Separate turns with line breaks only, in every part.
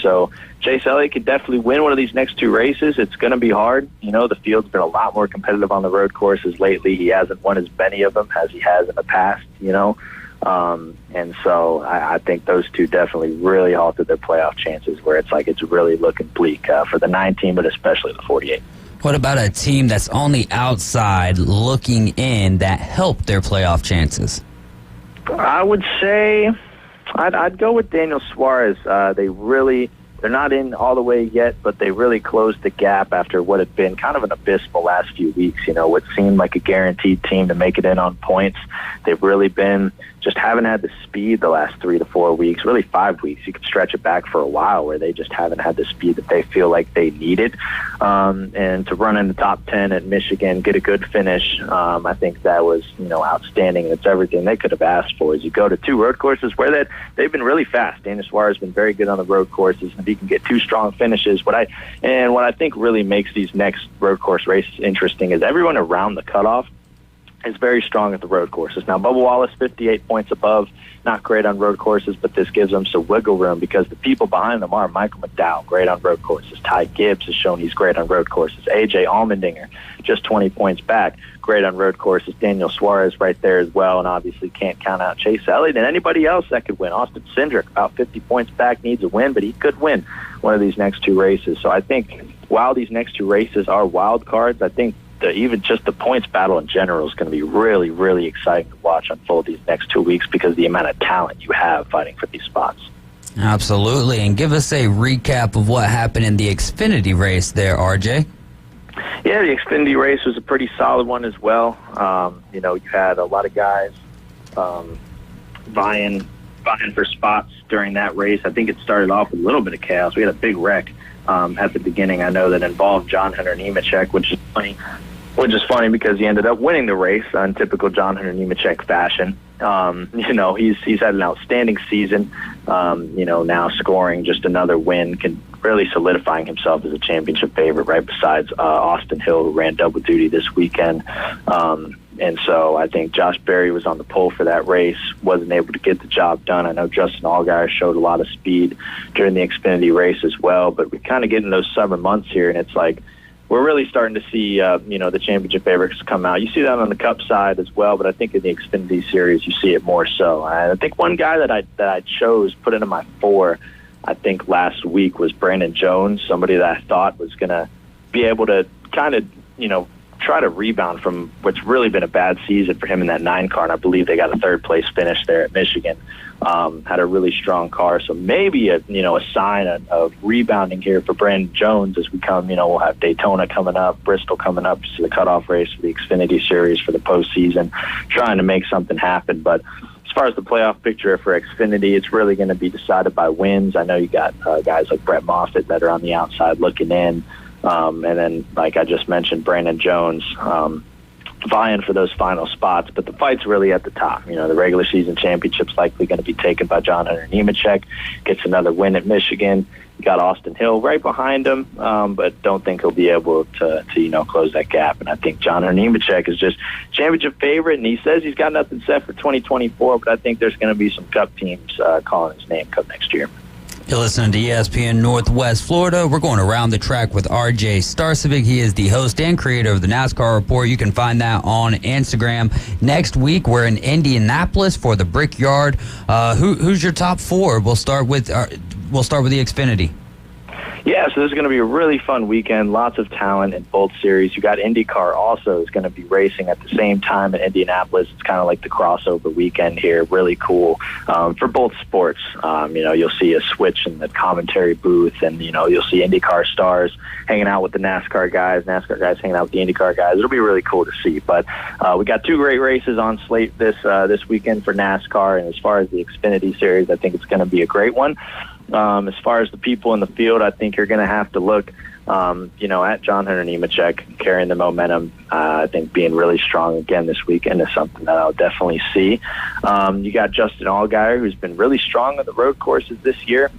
So Chase Elliott could definitely win one of these next two races. It's going to be hard. The field's been a lot more competitive on the road courses lately. He hasn't won as many of them as he has in the past, and so I think those two definitely really halted their playoff chances, where it's really looking bleak for the 9 team, but especially the 48.
What about a team that's on the outside looking in that helped their playoff chances?
I would say I'd go with Daniel Suarez. They're not in all the way yet, but they really closed the gap after what had been kind of an abysmal last few weeks. What seemed like a guaranteed team to make it in on points. They've really been just haven't had the speed the last 3 to 4 weeks, really 5 weeks. You could stretch it back for a while where they just haven't had the speed that they feel like they needed. And to run in the top 10 at Michigan, get a good finish, I think that was, outstanding. It's everything they could have asked for. As you go to 2 road courses where they've been really fast. Daniel Suarez has been very good on the road courses. And if he can get 2 strong finishes, what I think really makes these next road course races interesting is everyone around the cutoff is very strong at the road courses. Now, Bubba Wallace, 58 points above, not great on road courses, but this gives them some wiggle room because the people behind them are Michael McDowell, great on road courses. Ty Gibbs has shown he's great on road courses. A.J. Allmendinger, just 20 points back, great on road courses. Daniel Suarez right there as well, and obviously can't count out Chase Elliott and anybody else that could win. Austin Cindric, about 50 points back, needs a win, but he could win one of these next 2 races. So I think while these next 2 races are wild cards, I think even just the points battle in general is going to be really, really exciting to watch unfold these next 2 weeks because of the amount of talent you have fighting for these spots.
Absolutely. And give us a recap of what happened in the Xfinity race there, RJ.
Yeah, the Xfinity race was a pretty solid one as well. You had a lot of guys vying for spots during that race. I think it started off with a little bit of chaos. We had a big wreck at the beginning, I know, that involved John Hunter Nemechek, which is funny because he ended up winning the race in typical John Hunter Nemechek fashion. He's had an outstanding season, now scoring just another win, really solidifying himself as a championship favorite right besides Austin Hill, who ran double duty this weekend. And so I think Josh Berry was on the pole for that race, wasn't able to get the job done. I know Justin Allgaier showed a lot of speed during the Xfinity race as well, but we kind of get in those summer months here, and it's like we're really starting to see, the championship favorites come out. You see that on the Cup side as well, but I think in the Xfinity Series you see it more so. I think one guy that I chose, put into my 4, I think last week, was Brandon Jones, somebody that I thought was going to be able to kind of, try to rebound from what's really been a bad season for him in that 9 car, and I believe they got a 3rd place finish there at Michigan. Had a really strong car, so maybe a sign of rebounding here for Brandon Jones as we come. We'll have Daytona coming up, Bristol coming up to the cutoff race for the Xfinity Series for the postseason, trying to make something happen. But as far as the playoff picture for Xfinity, it's really going to be decided by wins. I know you got guys like Brett Moffitt that are on the outside looking in. And then, like I just mentioned, Brandon Jones vying for those final spots. But the fight's really at the top. The regular season championship's likely going to be taken by John Hunter Nemechek. Gets another win at Michigan. You got Austin Hill right behind him, but don't think he'll be able to close that gap. And I think John Hunter Nemechek is just championship favorite, and he says he's got nothing set for 2024, but I think there's going to be some Cup teams calling his name come next year.
You're listening to ESPN Northwest Florida. We're going around the track with RJ Starcevic. He is the host and creator of the NASCAR Report. You can find that on Instagram. Next week, we're in Indianapolis for the Brickyard. Who's your top 4? We'll start with the Xfinity.
Yeah, so this is going to be a really fun weekend. Lots of talent in both series. You got IndyCar also is going to be racing at the same time in Indianapolis. It's kind of like the crossover weekend here. Really cool for both sports. You'll see a switch in the commentary booth, and you'll see IndyCar stars hanging out with the NASCAR guys hanging out with the IndyCar guys. It'll be really cool to see. But we got 2 great races on slate this weekend for NASCAR, and as far as the Xfinity Series, I think it's going to be a great one. As far as the people in the field, I think you're going to have to look, at John Hunter Nemechek carrying the momentum. I think being really strong again this weekend is something that I'll definitely see. You got Justin Allgaier, who's been really strong on the road courses this year.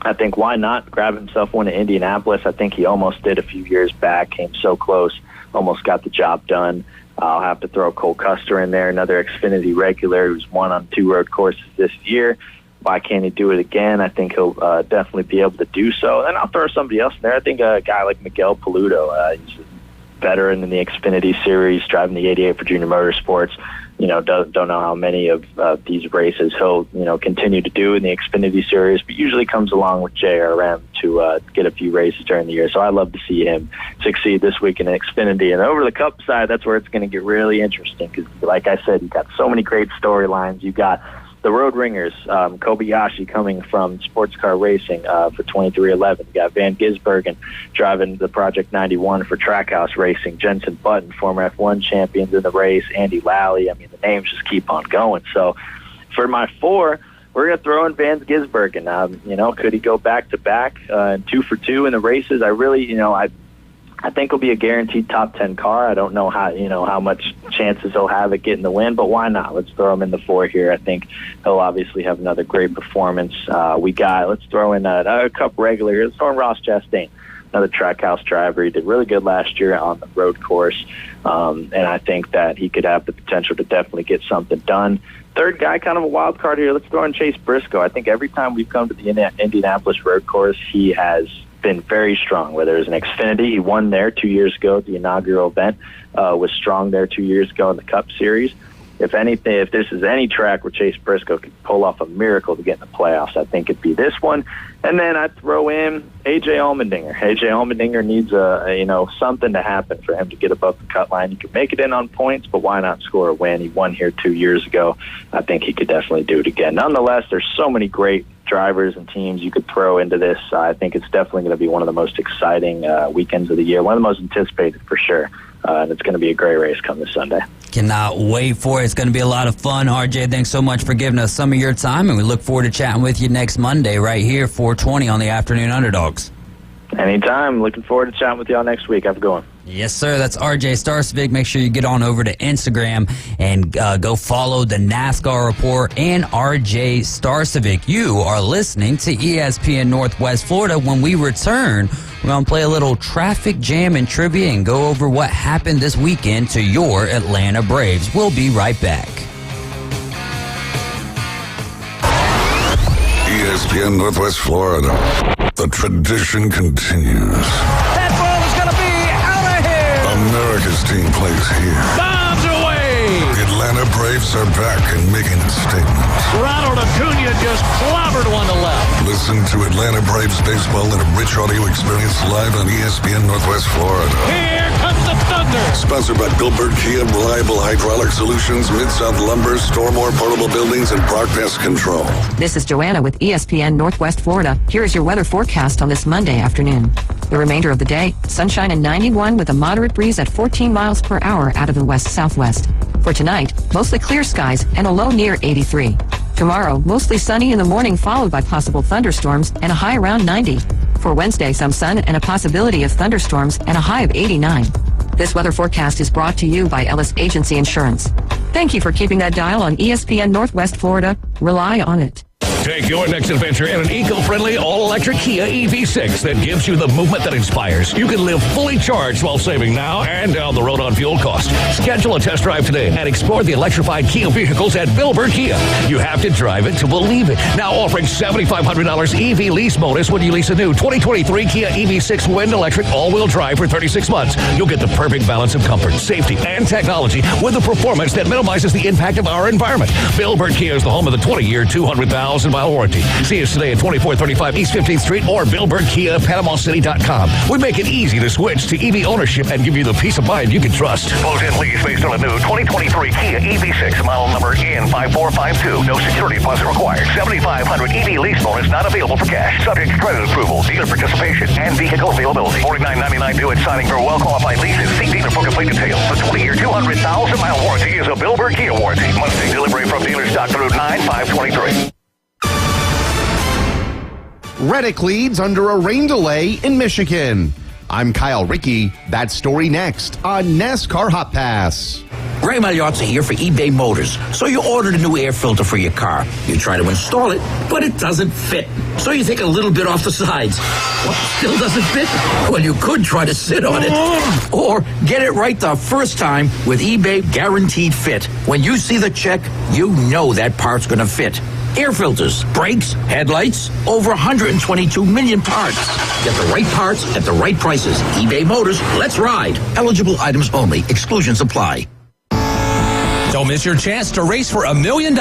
I think why not grab himself one in Indianapolis? I think he almost did a few years back, came so close, almost got the job done. I'll have to throw Cole Custer in there, another Xfinity regular who's won on 2 road courses this year. why can't he do it again? I think he'll definitely be able to do so. And I'll throw somebody else in there. I think a guy like Miguel Paludo, he's a veteran in the Xfinity Series, driving the 88 for Junior Motorsports. Don't know how many of these races he'll, continue to do in the Xfinity Series, but usually comes along with JRM to get a few races during the year. So I'd love to see him succeed this week in Xfinity. And over the Cup side, that's where it's going to get really interesting because, like I said, you've got so many great storylines. You've got the Road Ringers, Kobayashi coming from sports car racing for 2311. You got Van Gisbergen driving the Project 91 for Trackhouse Racing. Jensen Button, former F1 champions in the race. Andy Lally. I mean, the names just keep on going. So for my 4, we're going to throw in Van Gisbergen. Could he go back-to-back and 2 for 2 in the races? I really, I think he'll be a guaranteed top 10 car. I don't know how much chances he'll have at getting the win, but why not? Let's throw him in the 4 here. I think he'll obviously have another great performance. Let's throw in a Cup regular here. Let's throw in Ross Chastain, another Trackhouse driver. He did really good last year on the road course, and I think that he could have the potential to definitely get something done. Third guy, kind of a wild card here. Let's throw in Chase Briscoe. I think every time we've come to the Indianapolis road course, he has been very strong, whether it's an Xfinity. He won there 2 years ago at the inaugural event, was strong there 2 years ago in the Cup Series. If this is any track where Chase Briscoe could pull off a miracle to get in the playoffs, I think it'd be this one. And then I'd throw in A.J. Allmendinger. A.J. Allmendinger needs something to happen for him to get above the cut line. He could make it in on points, but why not score a win? He won here 2 years ago. I think he could definitely do it again. Nonetheless, there's so many great drivers and teams you could throw into this. I think it's definitely going to be one of the most exciting weekends of the year, one of the most anticipated for sure. And it's going to be a great race come this Sunday.
Cannot wait for it. It's going to be a lot of fun. RJ, thanks so much for giving us some of your time, and we look forward to chatting with you next Monday right here, 4:20 on the Afternoon Underdogs.
Anytime. Looking forward to chatting with y'all next week. Have a good one.
Yes, sir. That's RJ Starsvig. Make sure you get on over to Instagram and go follow the NASCAR Report and RJ Starsvig. You are listening to ESPN Northwest Florida. When we return, we're going to play a little traffic jam and trivia and go over what happened this weekend to your Atlanta Braves. We'll be right back.
ESPN Northwest Florida. The tradition continues.
That ball is going to be out of here.
America's team plays here.
Bombs away.
The Atlanta Braves are back and making a statement.
Ronald Acuna just clobbered one to left.
Listen to Atlanta Braves baseball in a rich audio experience live on ESPN Northwest Florida.
Here comes the thunder.
Sponsored by Billboard Kia, Reliable Hydraulic Solutions, Mid-South Lumber, Stormore Portable Buildings, and Brock Pest Control.
This is Joanna with ESPN Northwest Florida. Here is your weather forecast on this Monday afternoon. The remainder of the day, sunshine and 91 with a moderate breeze at 14 miles per hour out of the west-southwest. For tonight, mostly clear skies and a low near 83. Tomorrow, mostly sunny in the morning followed by possible thunderstorms and a high around 90. For Wednesday, some sun and a possibility of thunderstorms and a high of 89. This weather forecast is brought to you by Ellis Agency Insurance. Thank you for keeping that dial on ESPN Northwest Florida. Rely on it.
Take your next adventure in an eco-friendly, all-electric Kia EV6 that gives you the movement that inspires. You can live fully charged while saving now and down the road on fuel costs. Schedule a test drive today and explore the electrified Kia vehicles at Billboard Kia. You have to drive it to believe it. Now offering $7,500 EV lease bonus when you lease a new 2023 Kia EV6 Wind Electric all-wheel drive for 36 months. You'll get the perfect balance of comfort, safety, and technology with a performance that minimizes the impact of our environment. Billboard Kia is the home of the 20-year, 200,000-mile warranty. See us today at 2435 East 15th Street or BillboardKia.PanamaCity.com. We make it easy to switch to EV ownership and give you the peace of mind you can trust. Close-in lease based on a new 2023 Kia EV6, model number N5452. No security deposit required. $7,500 EV lease bonus not available for cash. Subject to credit approval, dealer participation, and vehicle availability. $49.99 due at signing for well-qualified leases. See dealer for complete details. The 20-year, 200,000-mile warranty is a Billboard Kia warranty. Must take delivery from dealer stock through 9/5/23.
Reddick leads under a rain delay in Michigan. I'm Kyle Rickey. That story next on NASCAR Hot Pass.
Ray Magliozzi here for eBay Motors. So you ordered a new air filter for your car. You try to install it, but it doesn't fit. So you take a little bit off the sides. What, still doesn't fit? Well, you could try to sit on it. Or get it right the first time with eBay Guaranteed Fit. When you see the check, you know that part's going to fit. air filters, brakes, headlights, over 122 million parts. Get the right parts at the right prices. eBay Motors, let's ride. Eligible items only. Exclusions apply.
Don't miss your chance to race for $1 million.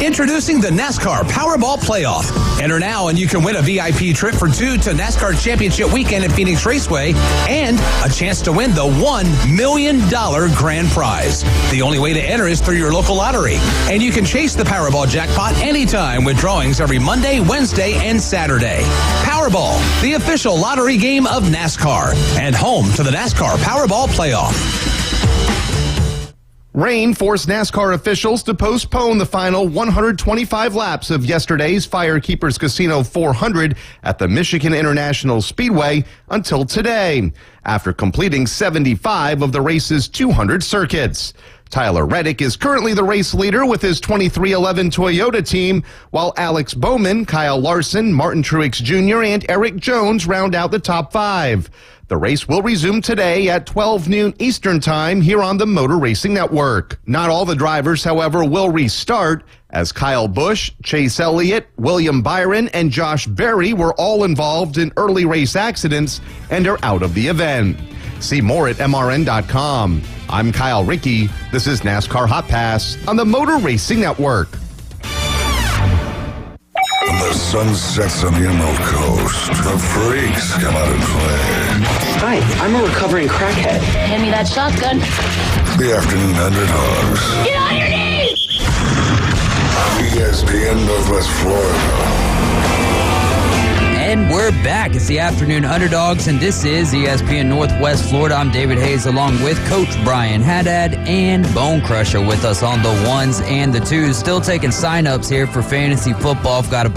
Introducing the NASCAR Powerball Playoff. Enter now and you can win a VIP trip for two to NASCAR Championship Weekend at Phoenix Raceway and a chance to win the $1 million grand prize. The only way to enter is through your local lottery. And you can chase the Powerball jackpot anytime with drawings every Monday, Wednesday, and Saturday. Powerball, the official lottery game of NASCAR and home to the NASCAR Powerball Playoff.
Rain forced NASCAR officials to postpone the final 125 laps of yesterday's Firekeepers Casino 400 at the Michigan International Speedway until today, after completing 75 of the race's 200 circuits. Tyler Reddick is currently the race leader with his 2311 Toyota team, while Alex Bowman, Kyle Larson, Martin Truex Jr., and Eric Jones round out the top five. The race will resume today at 12 noon Eastern Time here on the Motor Racing Network. Not all the drivers, however, will restart, as Kyle Busch, Chase Elliott, William Byron, and Josh Berry were all involved in early race accidents and are out of the event. See more at MRN.com. I'm Kyle Rickey. This is NASCAR Hot Pass on the Motor Racing Network.
When the sun sets on the Emerald Coast, the freaks come out and play.
Hi, I'm a recovering crackhead.
Hand me that shotgun.
The Afternoon Underdogs.
Get on your knees!
ESPN Northwest Florida.
And we're back. It's the Afternoon Underdogs, and this is ESPN Northwest Florida. I'm David Hayes, along with Coach Brian Haddad and Bone Crusher with us on the ones and the twos. Still taking sign-ups here for fantasy football. I've got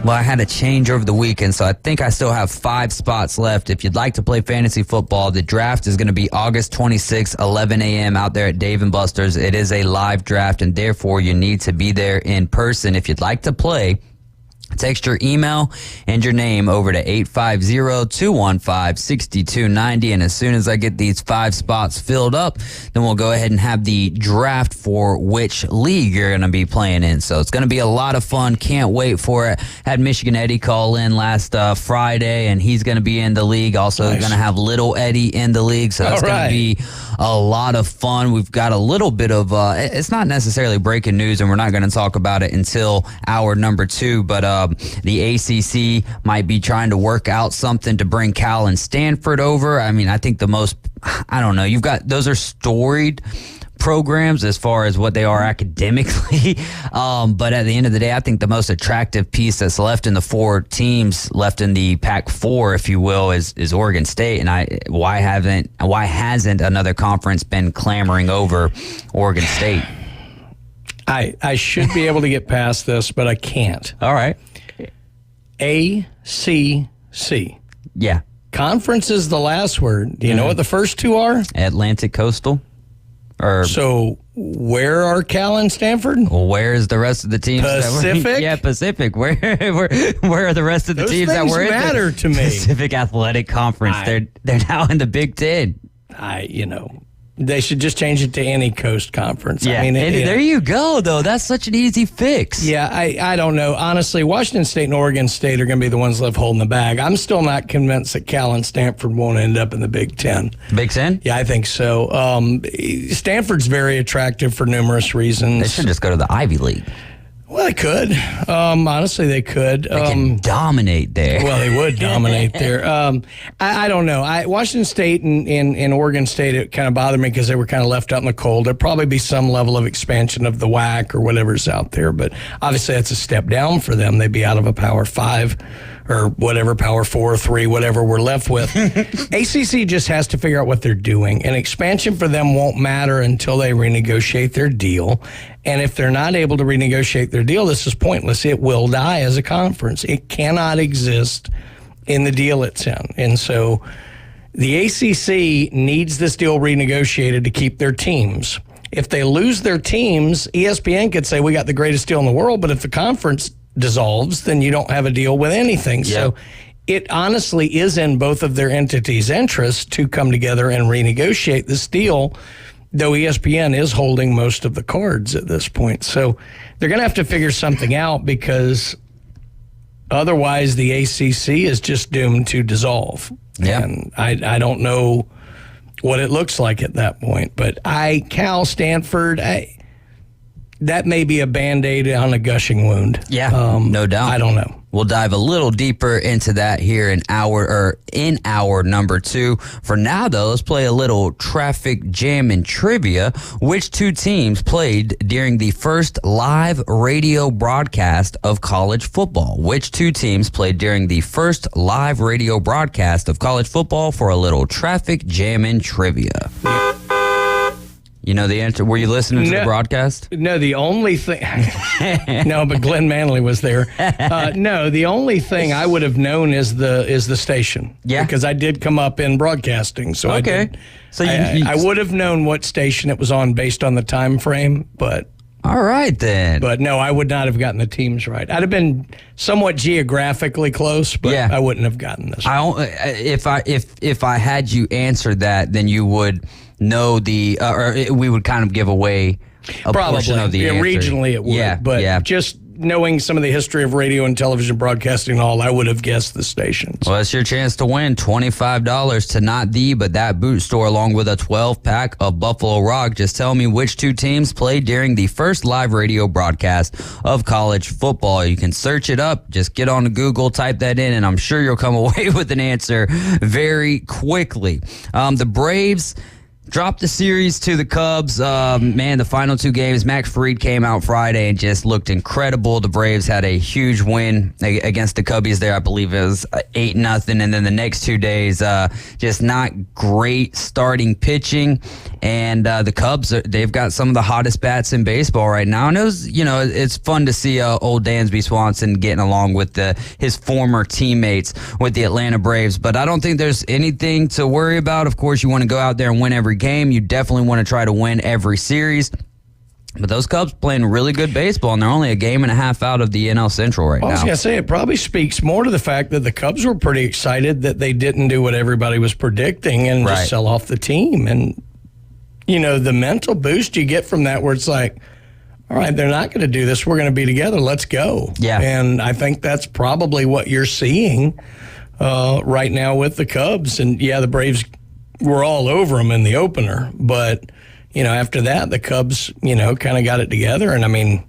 I had a change over the weekend, so I think I still have 5 spots left. If you'd like to play fantasy football, the draft is going to be August 26, 11 a.m. out there at Dave & Buster's. It is a live draft, and therefore you need to be there in person. If you'd like to play, text your email and your name over to 850-215-6290, and as soon as I get these 5 spots filled up, then we'll go ahead and have the draft for which league you're going to be playing in. So it's going to be a lot of fun. Can't wait for it. Had Michigan Eddie call in last Friday, and he's going to be in the league. Also going to have Little Eddie in the league, so that's going to be a lot of fun. We've got a little bit of, it's not necessarily breaking news, and we're not going to talk about it until hour number 2, but the ACC might be trying to work out something to bring Cal and Stanford over. I mean, I think those are storied programs as far as what they are academically. But at the end of the day, I think the most attractive piece that's left in the 4 teams left in the Pac-4, if you will, is Oregon State. And why hasn't another conference been clamoring over Oregon State?
I should be able to get past this, but I can't.
All right.
ACC.
Yeah.
Conference is the last word. Do you know what the first 2 are?
Atlantic Coastal.
So where are Cal and Stanford?
Well, where is the rest of the teams?
Pacific?
Yeah, Pacific. Where are the rest of the teams that were in the
matter to me.
Pacific Athletic Conference? They're now in the Big Ten.
They should just change it to any coast conference.
Yeah, there you go, though. That's such an easy fix.
Yeah, I don't know. Honestly, Washington State and Oregon State are going to be the ones left holding the bag. I'm still not convinced that Cal and Stanford won't end up in the Big Ten.
Big Ten?
Yeah, I think so. Stanford's very attractive for numerous reasons.
They should just go to the Ivy League.
Well, they could. Honestly, they could.
They can dominate there.
Well, they would dominate there. I don't know. Washington State and Oregon State, it kind of bothered me because they were kind of left out in the cold. There'd probably be some level of expansion of the WAC or whatever's out there, but obviously that's a step down for them. They'd be out of a Power 5 or whatever, Power 4 or 3, whatever we're left with. ACC just has to figure out what they're doing. And expansion for them won't matter until they renegotiate their deal. And if they're not able to renegotiate their deal, this is pointless. It will die as a conference. It cannot exist in the deal it's in. And so the ACC needs this deal renegotiated to keep their teams. If they lose their teams, ESPN could say we got the greatest deal in the world, but if the conference dissolves, then you don't have a deal with anything. Yep. So it honestly is in both of their entities' interests to come together and renegotiate this deal, though ESPN is holding most of the cards at this point. So they're going to have to figure something out, because otherwise the ACC is just doomed to dissolve.
Yeah.
And I don't know what it looks like at that point. But Cal, Stanford, that may be a Band-Aid on a gushing wound.
Yeah, no doubt.
I don't know.
We'll dive a little deeper into that here in hour number 2. For now, though, let's play a little traffic jam and trivia. Which two teams played during the first live radio broadcast of college football? Which two teams played during the first live radio broadcast of college football for a little traffic jam and trivia? You know the answer? Were you listening to the broadcast?
No, the only thing... No, but Glenn Manley was there. No, the only thing I would have known is the station.
Yeah.
Because I did come up in broadcasting, so
okay.
I would have known what station it was on based on the time frame, but...
All right, then.
But no, I would not have gotten the teams right. I'd have been somewhat geographically close, but I wouldn't have gotten this.
If I had you answer that, then you would know we would kind of give away a portion of the answer.
Regionally it would, but just knowing some of the history of radio and television broadcasting and all, I would have guessed the stations.
Well, it's your chance to win $25 to Not The But That Boot Store, along with a 12-pack of Buffalo Rock. Just tell me which two teams played during the first live radio broadcast of college football. You can search it up. Just get on to Google, type that in, and I'm sure you'll come away with an answer very quickly. The Braves dropped the series to the Cubs. The final two games, Max Fried came out Friday and just looked incredible. The Braves had a huge win against the Cubbies there. I believe it was 8-0. And then the next 2 days, just not great starting pitching. And the Cubs, they've got some of the hottest bats in baseball right now. And it's fun to see old Dansby Swanson getting along with his former teammates with the Atlanta Braves. But I don't think there's anything to worry about. Of course, you want to go out there and win every game. You definitely want to try to win every series. But those Cubs playing really good baseball, and they're only a game and a half out of the NL Central right now.
I was going to say, it probably speaks more to the fact that the Cubs were pretty excited that they didn't do what everybody was predicting and just sell off the team. And, the mental boost you get from that, where it's like, all right, they're not going to do this. We're going to be together. Let's go.
Yeah.
And I think that's probably what you're seeing right now with the Cubs. And, the Braves were all over them in the opener. But, after that, the Cubs, kind of got it together. And,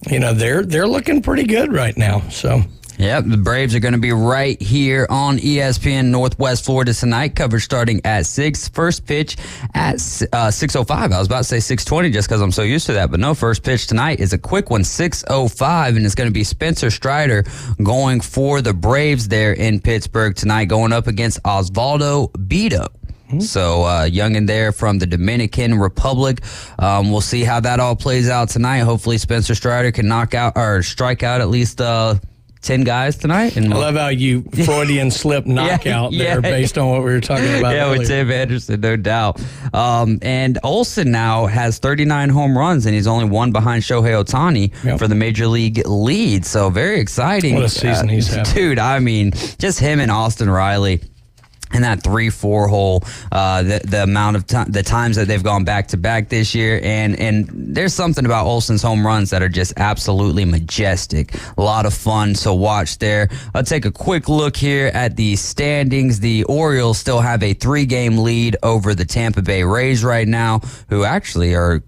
they're looking pretty good right now. So.
Yep, the Braves are going to be right here on ESPN Northwest Florida tonight. Coverage starting at 6. First pitch at 6:05. I was about to say 6:20 just because I'm so used to that. But no, first pitch tonight is a quick one, 6:05. And it's going to be Spencer Strider going for the Braves there in Pittsburgh tonight, going up against Osvaldo Bido. So young in there from the Dominican Republic. We'll see how that all plays out tonight. Hopefully Spencer Strider can strike out at least 10 guys tonight. And
I love how you Freudian slip knockout there based on what we were talking about earlier.
With Tim Anderson, no doubt. And Olsen now has 39 home runs, and he's only one behind Shohei Ohtani for the Major League lead. So very exciting.
What a season he's having.
Dude, just him and Austin Riley. And that 3-4 hole, the amount of the times that they've gone back to back this year, and there's something about Olsen's home runs that are just absolutely majestic. A lot of fun to watch there. I'll take a quick look here at the standings. The Orioles still have a 3-game lead over the Tampa Bay Rays right now, who actually are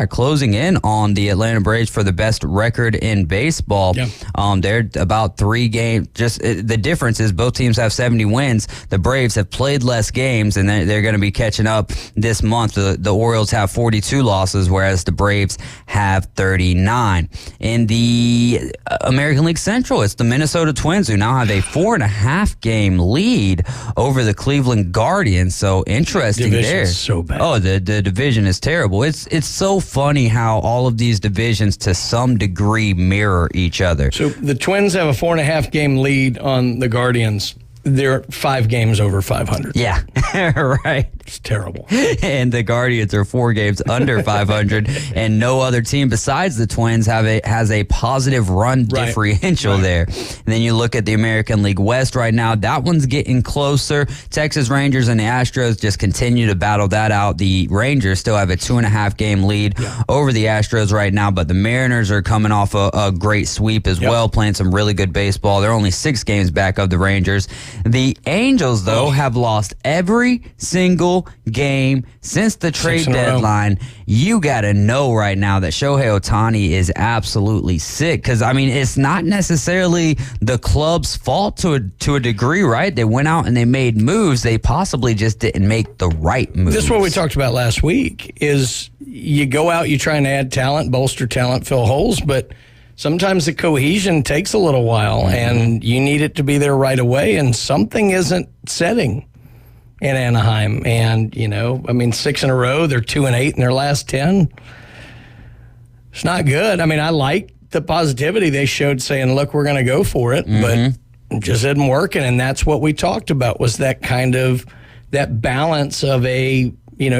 closing in on the Atlanta Braves for the best record in baseball. They're about 3 games. The difference is both teams have 70 wins. The Braves have played less games, and they're going to be catching up this month. The Orioles have 42 losses, whereas the Braves have 39. In the American League Central, it's the Minnesota Twins, who now have a 4.5-game lead over the Cleveland Guardians. So interesting there.
Division's so bad.
Oh, the division is terrible. It's so funny how all of these divisions to some degree mirror each other.
So the Twins have a 4.5-game lead on the Guardians. They're 5 games over 500.
Yeah, right.
It's terrible.
And the Guardians are 4 games under 500, and no other team besides the Twins has a positive run differential there. And then you look at the American League West right now. That one's getting closer. Texas Rangers and the Astros just continue to battle that out. The Rangers still have a 2.5 game lead over the Astros right now, but the Mariners are coming off a great sweep as well, playing some really good baseball. They're only 6 games back of the Rangers. The Angels, though, have lost every single game since the trade deadline. You got to know right now that Shohei Ohtani is absolutely sick, because, I mean, it's not necessarily the club's fault to a degree, right? They went out and they made moves. They possibly just didn't make the right moves.
This is what we talked about last week, is you go out, you try and add talent, bolster talent, fill holes, but sometimes the cohesion takes a little while, and you need it to be there right away, and something isn't setting in Anaheim. And, 6 in a row, they're 2-8 in their last 10. It's not good. I mean, I like the positivity they showed, saying, look, we're going to go for it, but it just isn't working. And that's what we talked about, was that kind of, that balance of a,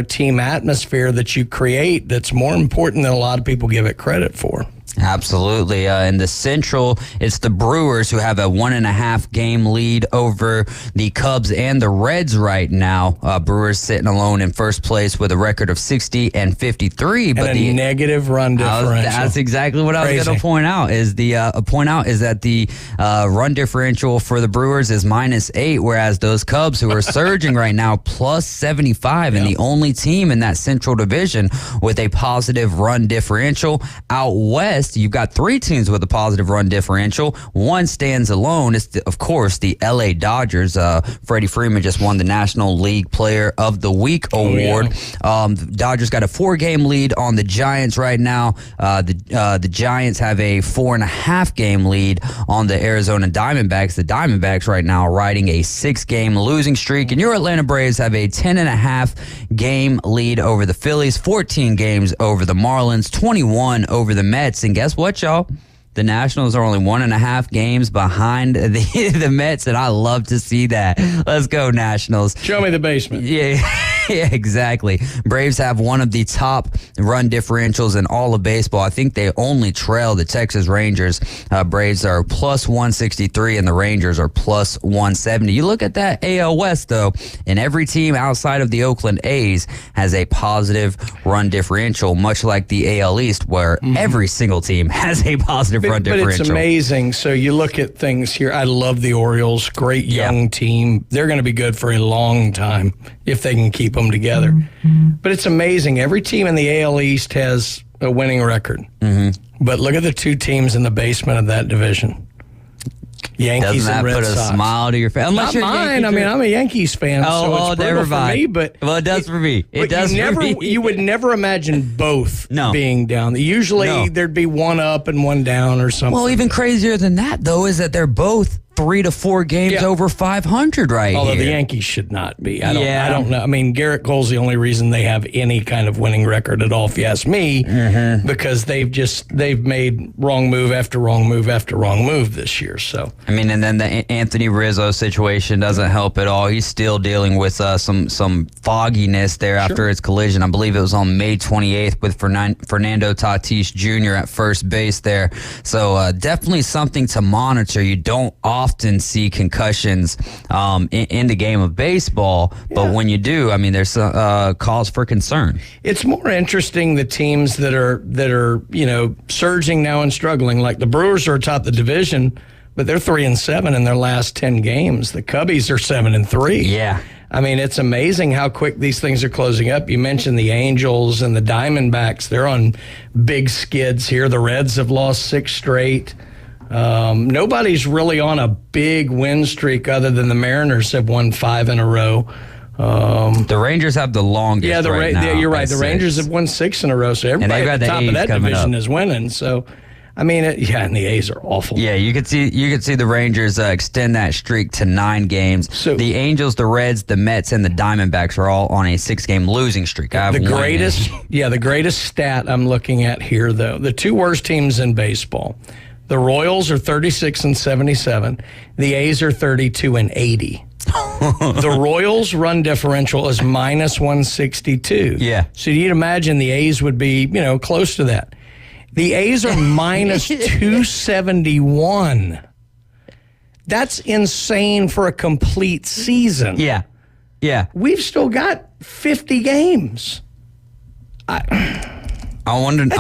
team atmosphere that you create that's more important than a lot of people give it credit for.
Absolutely. In the Central, it's the Brewers who have a 1.5 game lead over the Cubs and the Reds right now. Brewers sitting alone in first place with a record of 60 and 53. But
a negative run differential.
That's exactly what I was going to point out. Is that the run differential for the Brewers is -8, whereas those Cubs, who are surging right now, +75, and the only team in that Central Division with a positive run differential. Out west, you've got 3 teams with a positive run differential. One stands alone. It's, of course, the LA Dodgers. Freddie Freeman just won the National League Player of the Week award. The Dodgers got a 4-game lead on the Giants right now. The Giants have a 4.5 game lead on the Arizona Diamondbacks. The Diamondbacks right now are riding a 6-game losing streak. And your Atlanta Braves have a 10.5 game lead over the Phillies, 14 games over the Marlins, 21 over the Mets. And guess what, y'all? The Nationals are only 1.5 games behind the Mets, and I love to see that. Let's go, Nationals.
Show me the basement.
Yeah, exactly. Braves have one of the top run differentials in all of baseball. I think they only trail the Texas Rangers. Braves are +163, and the Rangers are +170. You look at that AL West, though, and every team outside of the Oakland A's has a positive run differential, much like the AL East, where every single team has a positive run differential.
But it's amazing. So you look at things here. I love the Orioles. Great young team. They're going to be good for a long time if they can keep them together. But it's amazing. Every team in the AL East has a winning record. But look at the 2 teams in the basement of that division. Yankees
and Red Sox. Doesn't that put a smile to your face?
Not mine. I mean, I'm a Yankees fan, so it's brutal for me. But
it does for me. It does for me.
You would never imagine both being down. Usually there'd be one up and one down or something.
Well, even crazier than that, though, is that they're both 3 to 4 games over 500 right
Although
here.
The Yankees should not be. I don't know. I mean, Garrett Cole's the only reason they have any kind of winning record at all, if you ask me, because they've made wrong move after wrong move after wrong move this year. So
I mean, and then the Anthony Rizzo situation doesn't help at all. He's still dealing with some fogginess there after his collision. I believe it was on May 28th with Fernando Tatis Jr. at first base there. So definitely something to monitor. You don't often see concussions in the game of baseball, but when you do, I mean, there's cause for concern.
It's more interesting the teams that are surging now and struggling. Like the Brewers are atop the division, but they're 3-7 in their last 10 games. The Cubbies are 7-3.
Yeah.
I mean, it's amazing how quick these things are closing up. You mentioned the Angels and the Diamondbacks. They're on big skids here. The Reds have lost 6 straight. Nobody's really on a big win streak other than the Mariners have won 5 in a row.
The Rangers have the longest now.
You're right. The Rangers have won 6 in a row, so everybody at the top of that division is winning. So, I mean, and the A's are awful.
Yeah, you could see the Rangers extend that streak to 9 games. So the Angels, the Reds, the Mets, and the Diamondbacks are all on a 6-game losing streak.
The greatest stat I'm looking at here, though, the 2 worst teams in baseball. The Royals are 36-77. The A's are 32-80. The Royals' run differential is minus 162.
Yeah.
So you'd imagine the A's would be, close to that. The A's are minus 271. That's insane for a complete season.
Yeah. Yeah.
We've still got 50 games.
I want to know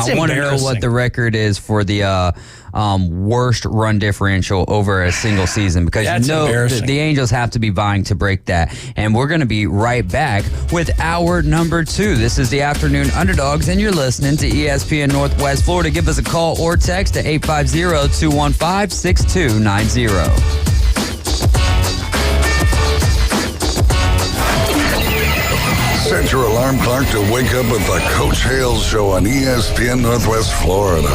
what the record is for the worst run differential over a single season, because the Angels have to be vying to break that. And we're going to be right back with hour number 2. This is the Afternoon Underdogs, and you're listening to ESPN Northwest Florida. Give us a call or text at 850-215-6290.
Set your alarm clock to wake up with the Coach Hales Show on ESPN Northwest Florida.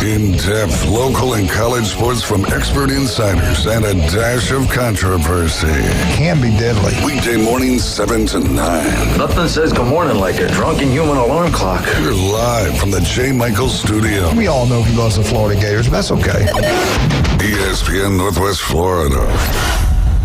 In-depth local and college sports from expert insiders and a dash of controversy.
Can be deadly.
Weekday mornings 7 to 9.
Nothing says good morning like a drunken human alarm clock.
You're live from the J. Michaels studio.
We all know he loves the Florida Gators, but that's okay.
ESPN Northwest Florida.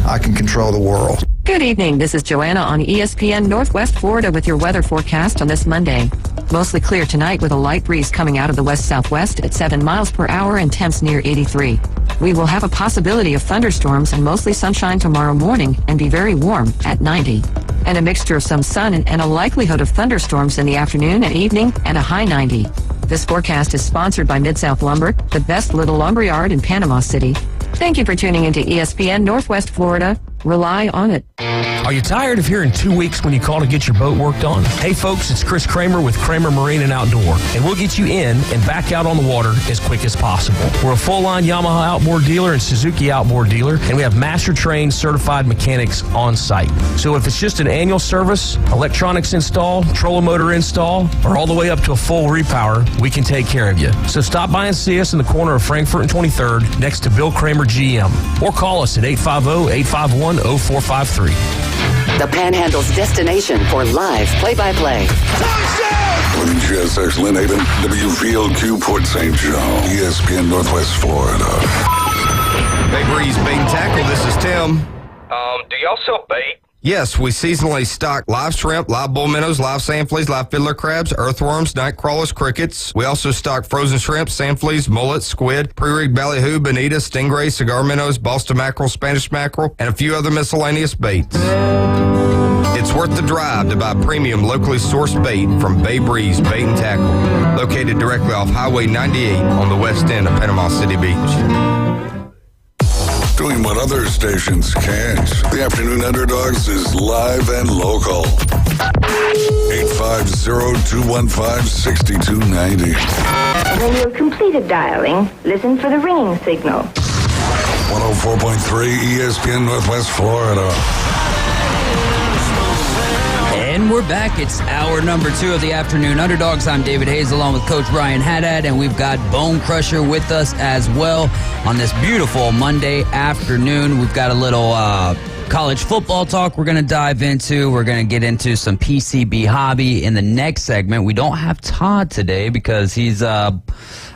I can control the world.
Good evening. This is Joanna on ESPN Northwest Florida with your weather forecast on this Monday. Mostly clear tonight with a light breeze coming out of the west-southwest at 7 miles per hour and temps near 83. We will have a possibility of thunderstorms and mostly sunshine tomorrow morning and be very warm at 90. And a mixture of some sun and a likelihood of thunderstorms in the afternoon and evening and a high 90. This forecast is sponsored by Mid-South Lumber, the best little lumberyard in Panama City. Thank you for tuning into ESPN Northwest Florida. Rely on it.
Are you tired of hearing 2 weeks when you call to get your boat worked on? Hey folks, it's Chris Kramer with Kramer Marine and Outdoor, and we'll get you in and back out on the water as quick as possible. We're a full-line Yamaha outboard dealer and Suzuki outboard dealer, and we have master-trained certified mechanics on site. So if it's just an annual service, electronics install, trolling motor install, or all the way up to a full repower, we can take care of you. So stop by and see us in the corner of Frankfurt and 23rd next to Bill Kramer GM, or call us at 850-851-0453.
The Panhandle's destination for live play-by-play.
WGSX Lynn Haven, WVLQ Port St. John, ESPN Northwest Florida.
Bay Breeze Bait and Tackle, this is Tim.
Do y'all sell bait?
Yes, we seasonally stock live shrimp, live bull minnows, live sand fleas, live fiddler crabs, earthworms, night crawlers, crickets. We also stock frozen shrimp, sand fleas, mullets, squid, pre-rigged ballyhoo, bonita, stingray, cigar minnows, Boston mackerel, Spanish mackerel, and a few other miscellaneous baits. It's worth the drive to buy premium locally sourced bait from Bay Breeze Bait and Tackle, located directly off Highway 98 on the west end of Panama City Beach.
Doing what other stations can't. The Afternoon Underdogs is live and local. 850-215-6290.
When you've completed dialing, listen for the ringing signal.
104.3 ESPN Northwest Florida.
And we're back. It's hour number 2 of the Afternoon Underdogs. I'm David Hayes along with Coach Brian Haddad, and we've got Bone Crusher with us as well on this beautiful Monday afternoon. We've got a little college football talk we're going to dive into. We're going to get into some PCB hobby in the next segment. We don't have Todd today because he's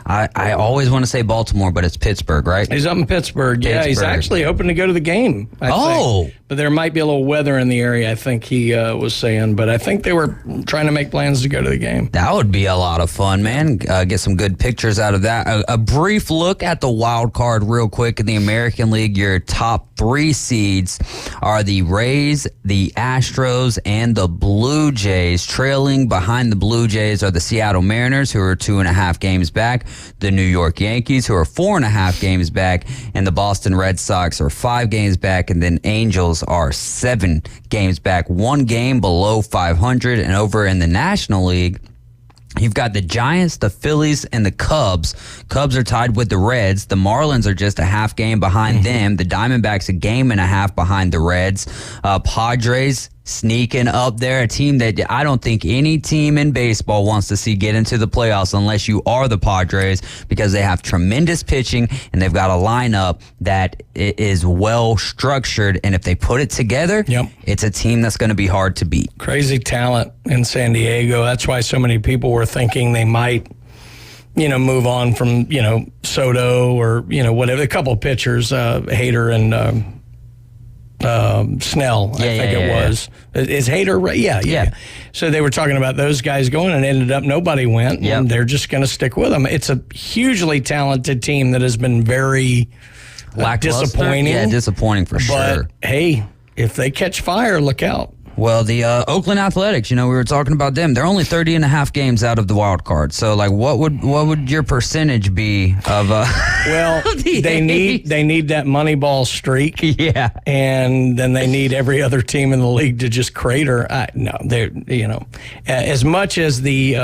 I always want to say Baltimore, but it's Pittsburgh, right?
He's up in Pittsburgh. Yeah, he's actually hoping to go to the game, I think. But there might be a little weather in the area, I think he was saying. But I think they were trying to make plans to go to the game.
That would be a lot of fun, man. Get some good pictures out of that. A brief look at the wild card real quick in the American League. Your top 3 seeds are the Rays, the Astros, and the Blue Jays. Trailing behind the Blue Jays are the Seattle Mariners, who are 2.5 games back, the New York Yankees, who are 4.5 games back, and the Boston Red Sox are 5 games back, and then Angels are 7 games back, 1 game below 500. And over in the National League, you've got the Giants, the Phillies, and the Cubs. Cubs are tied with the Reds. The Marlins are just a half game behind them. The Diamondbacks a game and a half behind the Reds. Padres sneaking up there, a team that I don't think any team in baseball wants to see get into the playoffs unless you are the Padres, because they have tremendous pitching and they've got a lineup that is well structured, and if they put it together, it's a team that's going to be hard to beat.
Crazy talent in San Diego. That's why so many people were thinking they might move on from Soto or whatever. A couple of pitchers, Hader and Snell, I think it was. Is Hader? Yeah. So they were talking about those guys going, and ended up nobody went, and they're just going to stick with them. It's a hugely talented team that has been very disappointing.
Yeah, disappointing for sure.
But, hey, if they catch fire, look out.
Well, the Oakland Athletics, we were talking about them. They're only 30.5 games out of the wild card. So, like, what would your percentage be of?
Well, they need that Moneyball streak.
Yeah,
and then they need every other team in the league to just crater. No, they're as much as the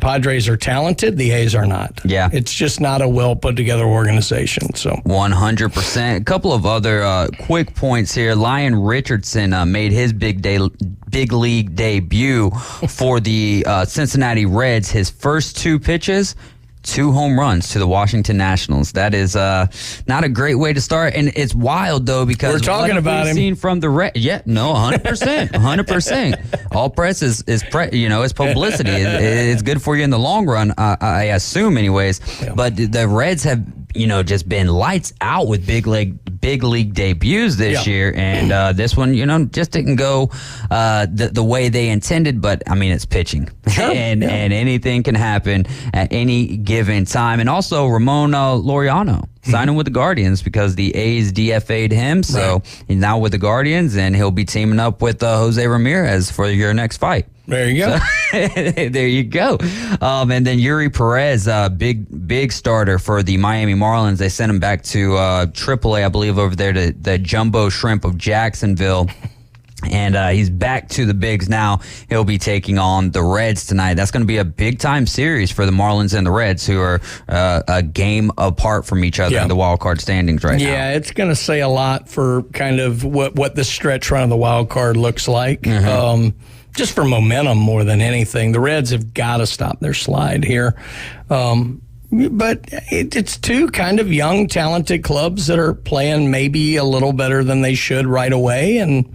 Padres are talented, the A's are not.
Yeah,
it's just not a well put together organization. So
100%. A couple of other quick points here. Lyon Richardson made his big league debut for the Cincinnati Reds. His first 2 pitches, 2 home runs to the Washington Nationals. That is not a great way to start, and it's wild though because
we're talking about him.
Seen from the Reds, 100%, 100%. All press is it's publicity. It's good for you in the long run, I assume, anyways. Yeah. But the Reds have just been lights out with big league debuts this year, and this one, just didn't go the way they intended. But I mean, it's pitching, and anything can happen at any given time. And also, Ramon Laureano signing with the Guardians because the A's DFA'd him, so he's now with the Guardians, and he'll be teaming up with Jose Ramirez for your next fight.
There you go.
There you go. And then Yuri Perez, big starter for the Miami Marlins. They sent him back to AAA, I believe, over there to the Jumbo Shrimp of Jacksonville. And he's back to the bigs now. He'll be taking on the Reds tonight. That's going to be a big-time series for the Marlins and the Reds, who are a game apart from each other in the wild card standings right now.
Yeah, it's going to say a lot for kind of what the stretch run of the wild card looks like. Mm-hmm. Just for momentum more than anything. The Reds have got to stop their slide here. But it's 2 kind of young, talented clubs that are playing maybe a little better than they should right away. And,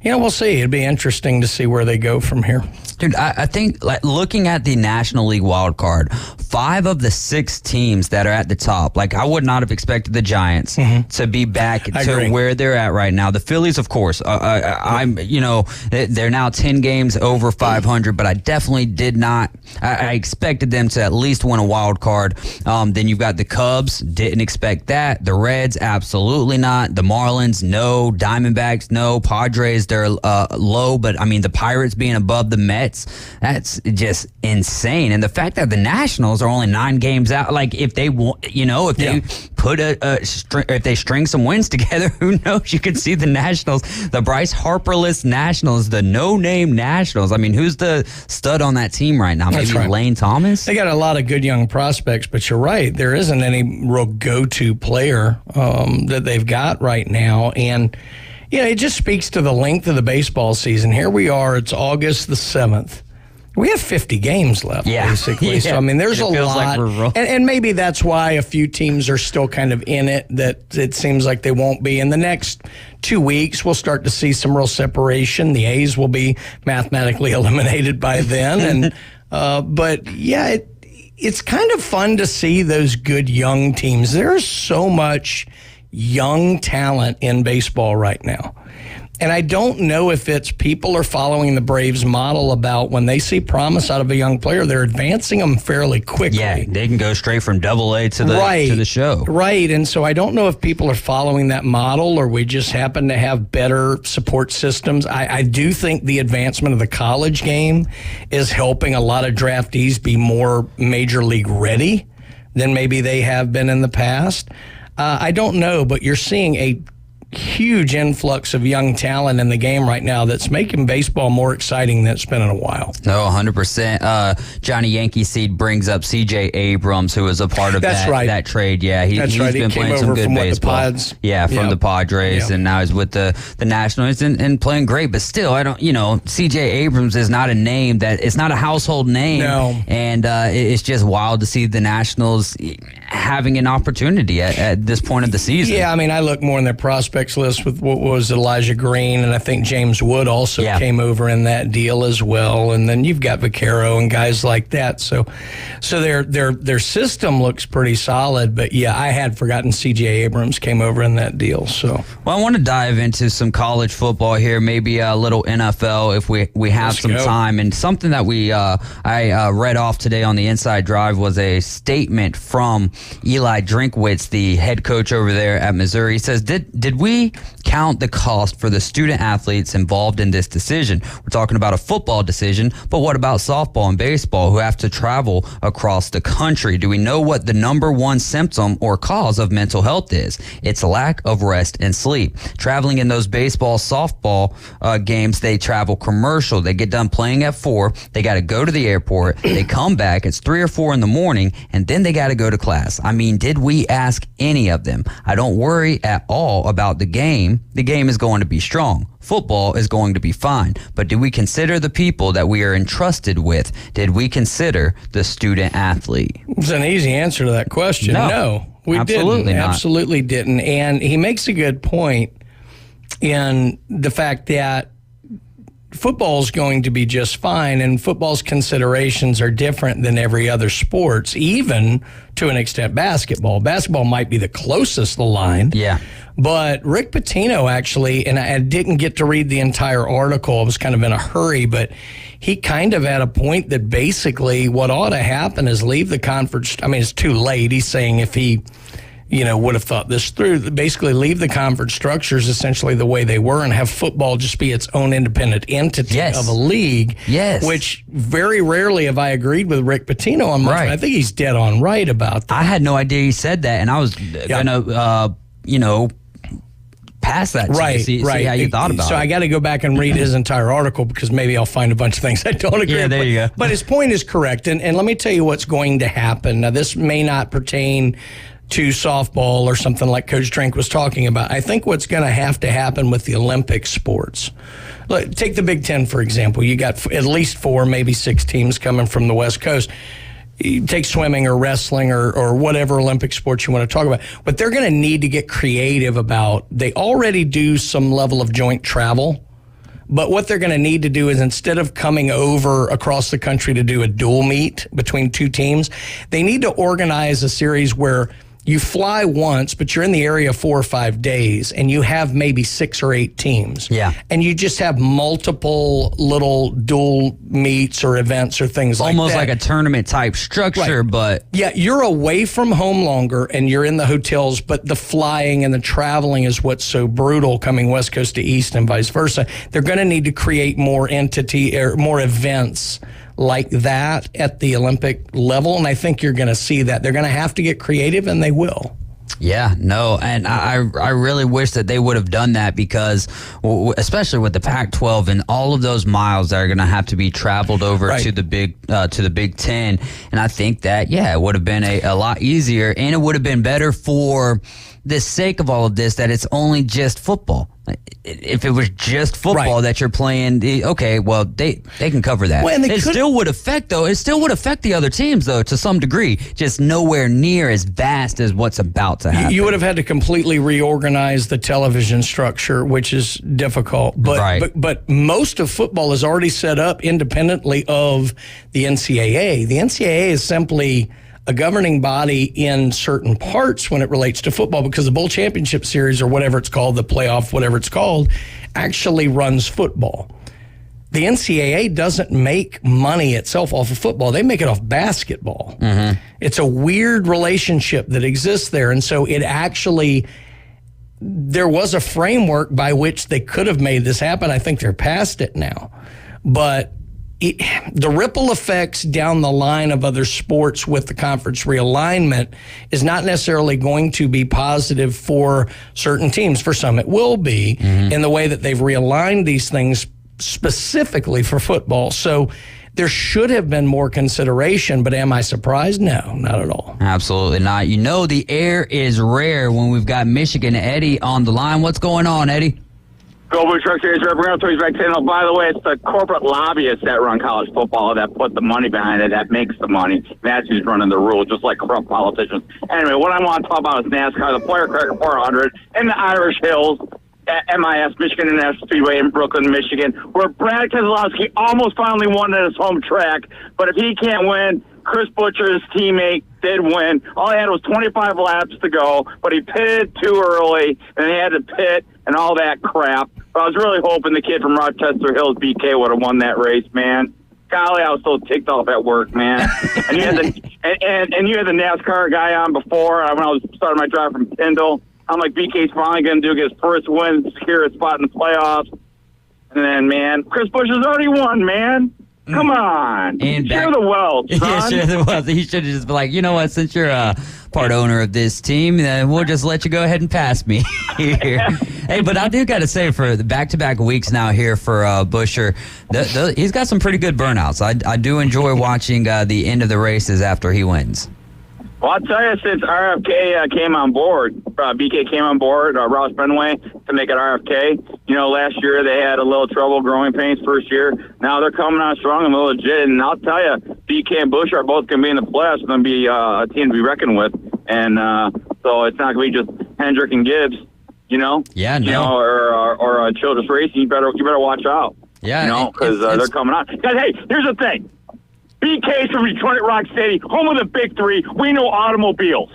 we'll see. It'd be interesting to see where they go from here.
Dude, I think looking at the National League wild card, 5 of the 6 teams that are at the top, I would not have expected the Giants to be back to where they're at right now. The Phillies, of course, they're now 10 games over 500, but I definitely did not. I expected them to at least win a wild card. Then you've got the Cubs, didn't expect that. The Reds, absolutely not. The Marlins, no. Diamondbacks, no. Padres, they're low, but I mean the Pirates being above the Mets. That's just insane. And the fact that the Nationals are only 9 games out, if they they put if they string some wins together, who knows? You could see the Nationals, the Bryce Harper-less Nationals, the no-name Nationals. I mean, who's the stud on that team right now? Maybe Lane Thomas?
They got a lot of good young prospects, but you're right. There isn't any real go-to player that they've got right now. And it just speaks to the length of the baseball season. Here we are. It's August the 7th. We have 50 games left, basically. So, I mean, there's a lot. And maybe that's why a few teams are still kind of in it, that it seems like they won't be. In the next 2 weeks, we'll start to see some real separation. The A's will be mathematically eliminated by then. But, it's kind of fun to see those good young teams. There's so much young talent in baseball right now. And I don't know if it's people are following the Braves model about when they see promise out of a young player, they're advancing them fairly quickly.
Yeah, they can go straight from AA to the show.
Right, and so I don't know if people are following that model or we just happen to have better support systems. I do think the advancement of the college game is helping a lot of draftees be more major league ready than maybe they have been in the past. I don't know, but you're seeing a huge influx of young talent in the game right now that's making baseball more exciting than it's been in a while.
No, 100%. Johnny Yankee Seed brings up C.J. Abrams, who was a part of that trade. Yeah, he's been playing some good baseball. From the Padres, and now he's with the Nationals and playing great. But still, I don't. C.J. Abrams is not a name it's not a household name.
No,
and it's just wild to see the Nationals. having an opportunity at this point of the season.
Yeah, I mean, I look more in their prospects list with what was Elijah Green, and I think James Wood also came over in that deal as well. And then you've got Vaquero and guys like that. So their system looks pretty solid. But yeah, I had forgotten C.J. Abrams came over in that deal. So
well, I want to dive into some college football here, maybe a little NFL if we have some time. And something that I read off today on the Inside Drive was a statement from Eli Drinkwitz, the head coach over there at Missouri. He says, did we count the cost for the student athletes involved in this decision? We're talking about a football decision, but what about softball and baseball who have to travel across the country? Do we know what the number one symptom or cause of mental health is? It's a lack of rest and sleep. Traveling in those baseball, softball games, they travel commercial. They get done playing at 4. They got to go to the airport. They come back. It's 3 or 4 in the morning, and then they got to go to class. I mean, did we ask any of them? I don't worry at all about the game. The game is going to be strong. Football is going to be fine. But do we consider the people that we are entrusted with? Did we consider the student athlete?
It's an easy answer to that question. No, we
absolutely
didn't.
Not.
Absolutely didn't. And he makes a good point in the fact that football is going to be just fine, and football's considerations are different than every other sports, even to an extent basketball. Basketball might be the closest line.
Yeah.
But Rick Pitino actually, and I didn't get to read the entire article, I was kind of in a hurry, but he kind of had a point that basically what ought to happen is leave the conference. I mean, it's too late. He's saying if he would have thought this through, basically leave the conference structures essentially the way they were and have football just be its own independent entity of a league.
Yes.
Which very rarely have I agreed with Rick Pitino on much. I think he's dead on right about that.
I had no idea he said that, and I was going to, pass that to you, see how you thought about it.
So I got to go back and read his entire article because maybe I'll find a bunch of things I don't agree with.
Yeah, there you go.
But his point is correct. And let me tell you what's going to happen. Now, this may not pertain to softball or something like Coach Drink was talking about. I think what's going to happen with the Olympic sports. Look, take the Big Ten, for example. You got at least 4, maybe 6 teams coming from the West Coast. You take swimming or wrestling or whatever Olympic sports you want to talk about. But they're going to need to get creative about, they already do some level of joint travel. But what they're going to need to do is instead of coming over across the country to do a dual meet between 2 teams, they need to organize a series where you fly once, but you're in the area 4 or 5 days, and you have maybe 6 or 8 teams.
Yeah.
And you just have multiple little dual meets or events or things like that.
Almost like a tournament type structure, but...
Yeah, you're away from home longer, and you're in the hotels, but the flying and the traveling is what's so brutal coming West Coast to East and vice versa. They're going to need to create more more events like that at the Olympic level, and I think you're going to see that. They're going to have to get creative, and they will.
Yeah, no, and I really wish that they would have done that because, especially with the Pac-12 and all of those miles that are going to have to be traveled over to the Big Ten, and I think that, it would have been a lot easier, and it would have been better for the sake of all of this that it's only just football. If it was just football that you're playing, okay, well, they can cover that.
Well,
it still would affect the other teams, though, to some degree, just nowhere near as vast as what's about to happen.
You would have had to completely reorganize the television structure, which is difficult. But most of football is already set up independently of the NCAA. The NCAA is simply a governing body in certain parts when it relates to football because the Bowl Championship Series or whatever it's called, the playoff, whatever it's called, actually runs football. The NCAA doesn't make money itself off of football. They make it off basketball. Mm-hmm. It's a weird relationship that exists there. And so there was a framework by which they could have made this happen. I think they're past it now. But the ripple effects down the line of other sports with the conference realignment is not necessarily going to be positive for certain teams. For some, it will be in the way that they've realigned these things specifically for football. So there should have been more consideration, but am I surprised? No, not at all.
Absolutely not. You know the air is rare when we've got Michigan Eddie on the line. What's going on, Eddie?
Go Blue Truck Series representative back to by the way, it's the corporate lobbyists that run college football that put the money behind it, that makes the money. That's who's running the rules, just like corrupt politicians. Anyway, what I want to talk about is NASCAR, the Player Cracker 400, and the Irish Hills at MIS, Michigan International Speedway in Brooklyn, Michigan, where Brad Keselowski almost finally won at his home track. But if he can't win, Chris Butcher, his teammate, did win. All he had was 25 laps to go, but he pitted too early, and he had to pit and all that crap. But I was really hoping the kid from Rochester Hills, BK, would have won that race, man. Golly, I was so ticked off at work, man. And you had the NASCAR guy on before when I was starting my drive from Tyndall. I'm like, BK's finally going to do his first win, secure a spot in the playoffs. And then, man, Chris Buescher's already won, man. Come on.
And
share the wealth, son.
Yeah, share the wealth. He should have just been like, you know what, since you're a part owner of this team, then we'll just let you go ahead and pass me here. Hey, but I do got to say, for the back-to-back weeks now here for Buescher, he's got some pretty good burnouts. I do enjoy watching the end of the races after he wins.
Well, I'll tell you, since RFK came on board, BK came on board, Ross Benway, to make it RFK. You know, last year they had a little trouble, growing pains first year. Now they're coming on strong and legit. And I'll tell you, BK and Buescher are both going to be in the playoffs. It's going to be a team to be reckoned with. And so it's not going to be just Hendrick and Gibbs, you know?
Yeah, no.
You know, or Childress Racing. You better watch out.
Yeah.
You know, because they're coming on. Guys, hey, here's the thing. BK's from Detroit Rock City, home of the Big Three. We know automobiles.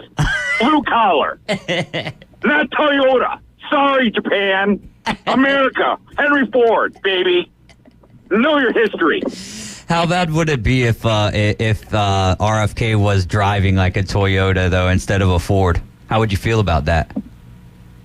Blue collar. Not Toyota. Sorry, Japan. America. Henry Ford, baby. Know your history.
How bad would it be if RFK was driving like a Toyota, though, instead of a Ford? How would you feel about that?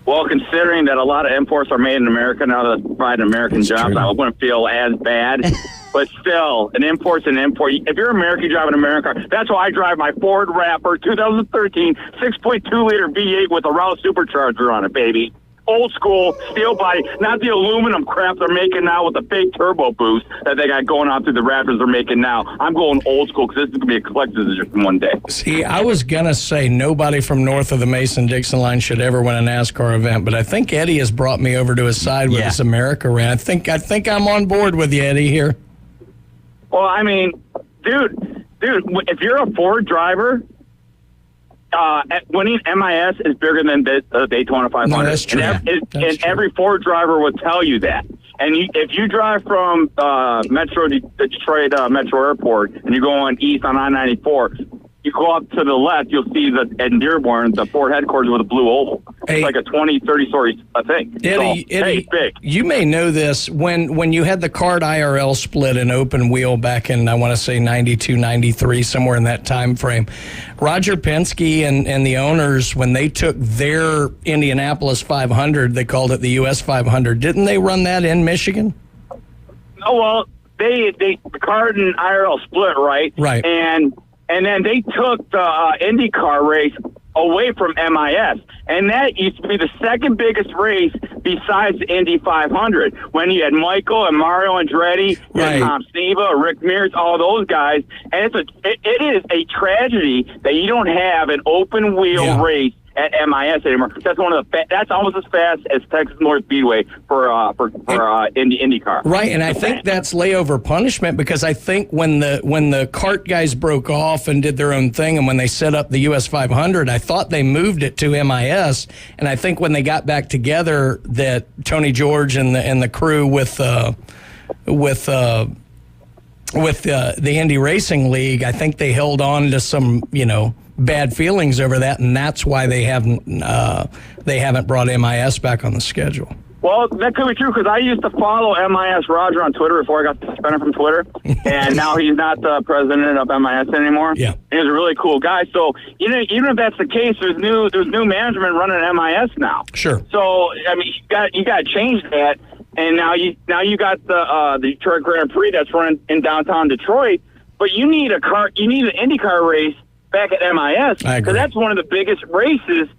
Well, considering that a lot of imports are made in America now that provide American jobs, I wouldn't feel as bad. But still, an import's an import. If you're American, you drive an American car. That's why I drive my Ford Raptor 2013 6.2-liter V8 with a Rouse supercharger on it, baby. Old school, steel body, not the aluminum crap they're making now with the fake turbo boost that they got going on through the Raptors they're making now. I'm going old school because this is going to be a collector's edition one day.
See, I was going to say nobody from north of the Mason-Dixon line should ever win a NASCAR event, but I think Eddie has brought me over to his side with this America rant. I think I'm on board with you, Eddie, here.
Well, I mean, dude, if you're a Ford driver, winning MIS is bigger than the Daytona 500.
No, that's true.
And every Ford driver would tell you that. And if you drive from Detroit Metro Airport and you're going east on I-94, you go up to the left, you'll see in Dearborn, the Ford headquarters with a blue oval. It's like a 20, 30-story thing.
Eddie,
big.
You may know this. When you had the CART IRL split and open wheel back in, I want to say, 92, 93, somewhere in that time frame, Roger Penske and the owners, when they took their Indianapolis 500, they called it the US 500. Didn't they run that in Michigan?
Oh, well, the CART and IRL split, right?
Right.
And then they took the IndyCar race away from MIS. And that used to be the second biggest race besides the Indy 500. When you had Michael and Mario Andretti, Tom Sneva, Rick Mears, all those guys. And it is a tragedy that you don't have an open wheel race at MIS anymore. That's that's almost as fast as Texas Motor Speedway for IndyCar.
Right, and I think that's layover punishment because I think when the CART guys broke off and did their own thing, and when they set up the US 500, I thought they moved it to MIS, and I think when they got back together, that Tony George and the crew with the Indy Racing League, I think they held on to some bad feelings over that, and that's why they haven't brought MIS back on the schedule.
Well, that could be true because I used to follow MIS Roger on Twitter before I got suspended from Twitter, and now he's not the president of MIS anymore.
Yeah,
he's a really cool guy. So even if that's the case, there's new management running MIS now.
Sure.
So I mean, you got to change that, and now you got the Detroit Grand Prix that's running in downtown Detroit, but you need an IndyCar race back at MIS, because that's one of the biggest races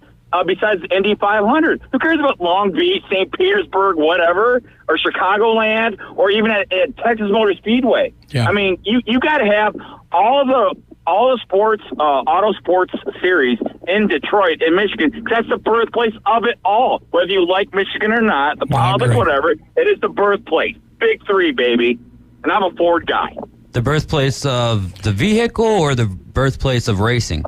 besides the Indy 500. Who cares about Long Beach, St. Petersburg, whatever, or Chicagoland, or even at Texas Motor Speedway?
Yeah.
I mean, you got to have all the all the sports, auto sports series in Detroit, in Michigan, 'cause that's the birthplace of it all. Whether you like Michigan or not, the politics, whatever, it is the birthplace. Big three, baby. And I'm a Ford guy.
The birthplace of the vehicle or the birthplace of racing?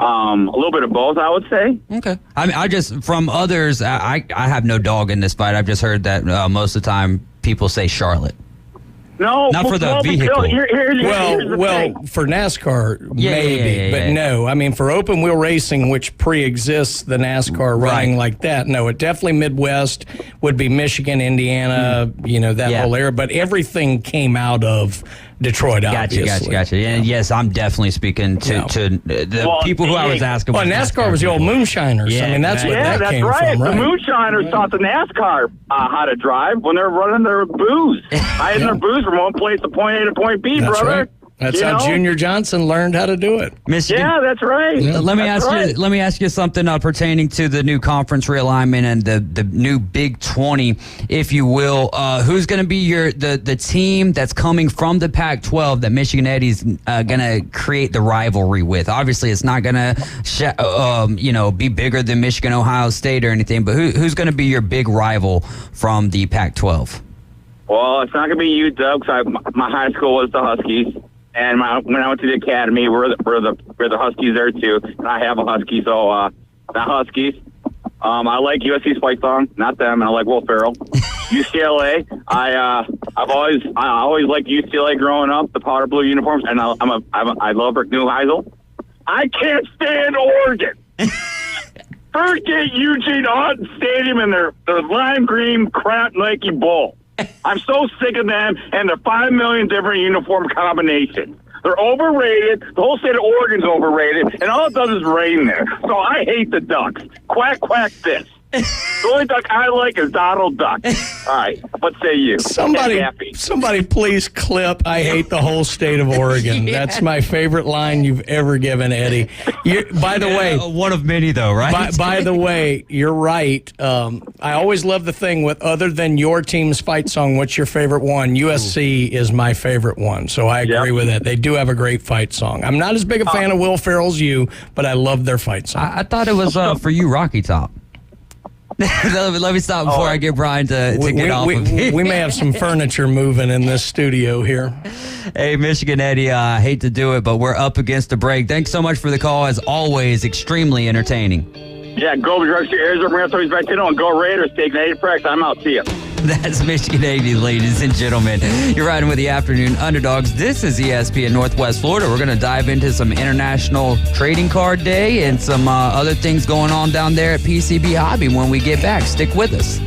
A little bit of both, I would say.
Okay. I mean, I just, from others, I have no dog in this fight. I've just heard that most of the time people say Charlotte.
No,
not for the vehicle.
Well, for NASCAR, maybe, but no. I mean, for open wheel racing, which pre-exists the NASCAR running like that, no. It definitely Midwest would be Michigan, Indiana, that whole area. But everything came out of Detroit, obviously.
Gotcha. And yes, I'm definitely speaking to the people who I was asking.
Well, NASCAR was the old moonshiners.
Yeah,
I mean, that's what that
that's
came
right.
from, right?
The moonshiners taught the NASCAR how to drive when they're running their booze. Hiding their booze from one place to point A to point B,
That's
brother.
right. That's how Junior Johnson learned how to do it.
Michigan.
Yeah, that's right.
Let me ask you something pertaining to the new conference realignment and the new Big 20, if you will. Who's going to be the team that's coming from the Pac-12 that Michigan Eddie's going to create the rivalry with? Obviously, it's not going to be bigger than Michigan, Ohio State or anything. But who's going to be your big rival from the Pac-12?
Well, it's not going to be you, Doug. My high school was the Huskies. And when I went to the academy, we're the Huskies there too, and I have a Husky, so the Huskies. I like USC's fight song, not them, and I like Will Ferrell. UCLA, I always liked UCLA growing up, the powder blue uniforms, and I love Rick Neuheisel. I can't stand Oregon. Forget Eugene Hutton Stadium and their lime green crap Nike Bull. I'm so sick of them and their 5 million different uniform combinations. They're overrated. The whole state of Oregon's overrated, and all it does is rain there. So I hate the Ducks. Quack, quack this. The only duck I like is Donald Duck. All right, what say you?
Somebody please clip, I hate the whole state of Oregon. That's my favorite line you've ever given, Eddie. By the way.
One of many, though, right?
By the way, you're right. I always love the thing with, other than your team's fight song, what's your favorite one? USC is my favorite one, so I agree with that. They do have a great fight song. I'm not as big a fan of Will Ferrell's You, but I love their fight song.
I thought it was for you, Rocky Top. Let me stop before I get Brian to get off of me.
We may have some furniture moving in this studio here.
Hey, Michigan Eddie, I hate to do it, but we're up against the break. Thanks so much for the call. As always, extremely entertaining.
Yeah, go Drugs, Arizona Marathonis back in, and go Raiders. Take 80 practice. I'm out. See ya.
That's Michigan 80, ladies and gentlemen. You're riding with the Afternoon Underdogs. This is ESPN Northwest Florida. We're going to dive into some International Trading Card Day and some other things going on down there at PCB Hobby when we get back. Stick with us.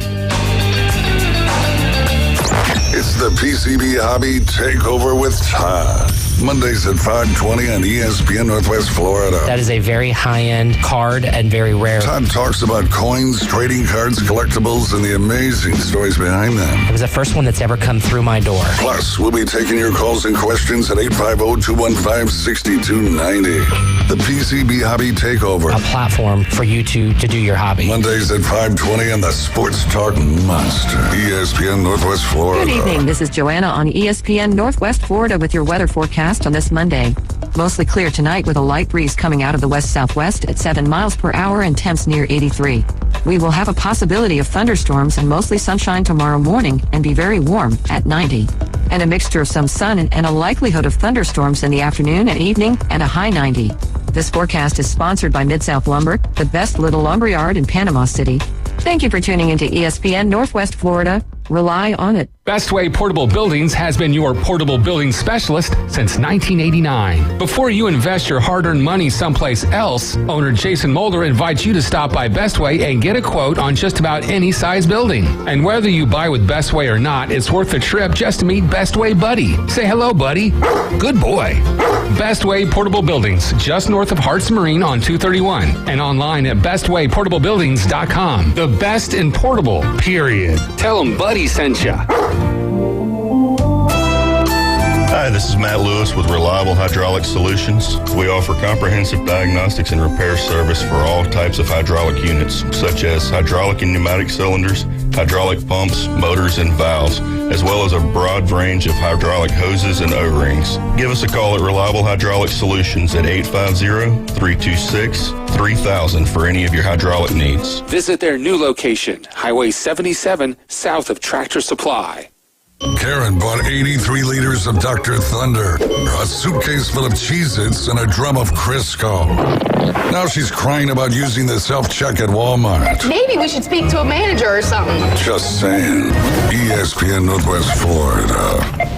It's the PCB Hobby Takeover with Todd. Mondays at 5:20 on ESPN Northwest Florida.
That is a very high-end card and very rare.
Todd talks about coins, trading cards, collectibles, and the amazing stories behind them.
It was the first one that's ever come through my door.
Plus, we'll be taking your calls and questions at 850-215-6290. The PCB Hobby Takeover.
A platform for you to do your hobby.
Mondays at 5:20 on the Sports Talk Monster. ESPN Northwest Florida.
Good evening. This is Joanna on ESPN Northwest Florida with your weather forecast on this Monday. Mostly clear tonight with a light breeze coming out of the west-southwest at 7 miles per hour and temps near 83. We will have a possibility of thunderstorms and mostly sunshine tomorrow morning and be very warm at 90. And a mixture of some sun and a likelihood of thunderstorms in the afternoon and evening and a high 90. This forecast is sponsored by Mid-South Lumber, the best little lumberyard in Panama City. Thank you for tuning into ESPN Northwest Florida. Rely on it.
Bestway Portable Buildings has been your portable building specialist since 1989. Before you invest your hard-earned money someplace else, owner Jason Mulder invites you to stop by Bestway and get a quote on just about any size building. And whether you buy with Bestway or not, it's worth the trip just to meet Bestway Buddy. Say hello, buddy. Good boy. Bestway Portable Buildings, just north of Harts Marine on 231, and online at bestwayportablebuildings.com. The best in portable, period. Tell them Buddy sent ya.
Hi, this is Matt Lewis with Reliable Hydraulic Solutions. We offer comprehensive diagnostics and repair service for all types of hydraulic units, such as hydraulic and pneumatic cylinders, hydraulic pumps, motors, and valves, as well as a broad range of hydraulic hoses and O-rings. Give us a call at Reliable Hydraulic Solutions at 850-326-3000 for any of your hydraulic needs.
Visit their new location, Highway 77, south of Tractor Supply.
Karen bought 83 liters of Dr. Thunder, a suitcase full of Cheez-Its, and a drum of Crisco. Now she's crying about using the self-check at Walmart.
Maybe we should speak to a manager or something.
Just saying. ESPN Northwest Florida.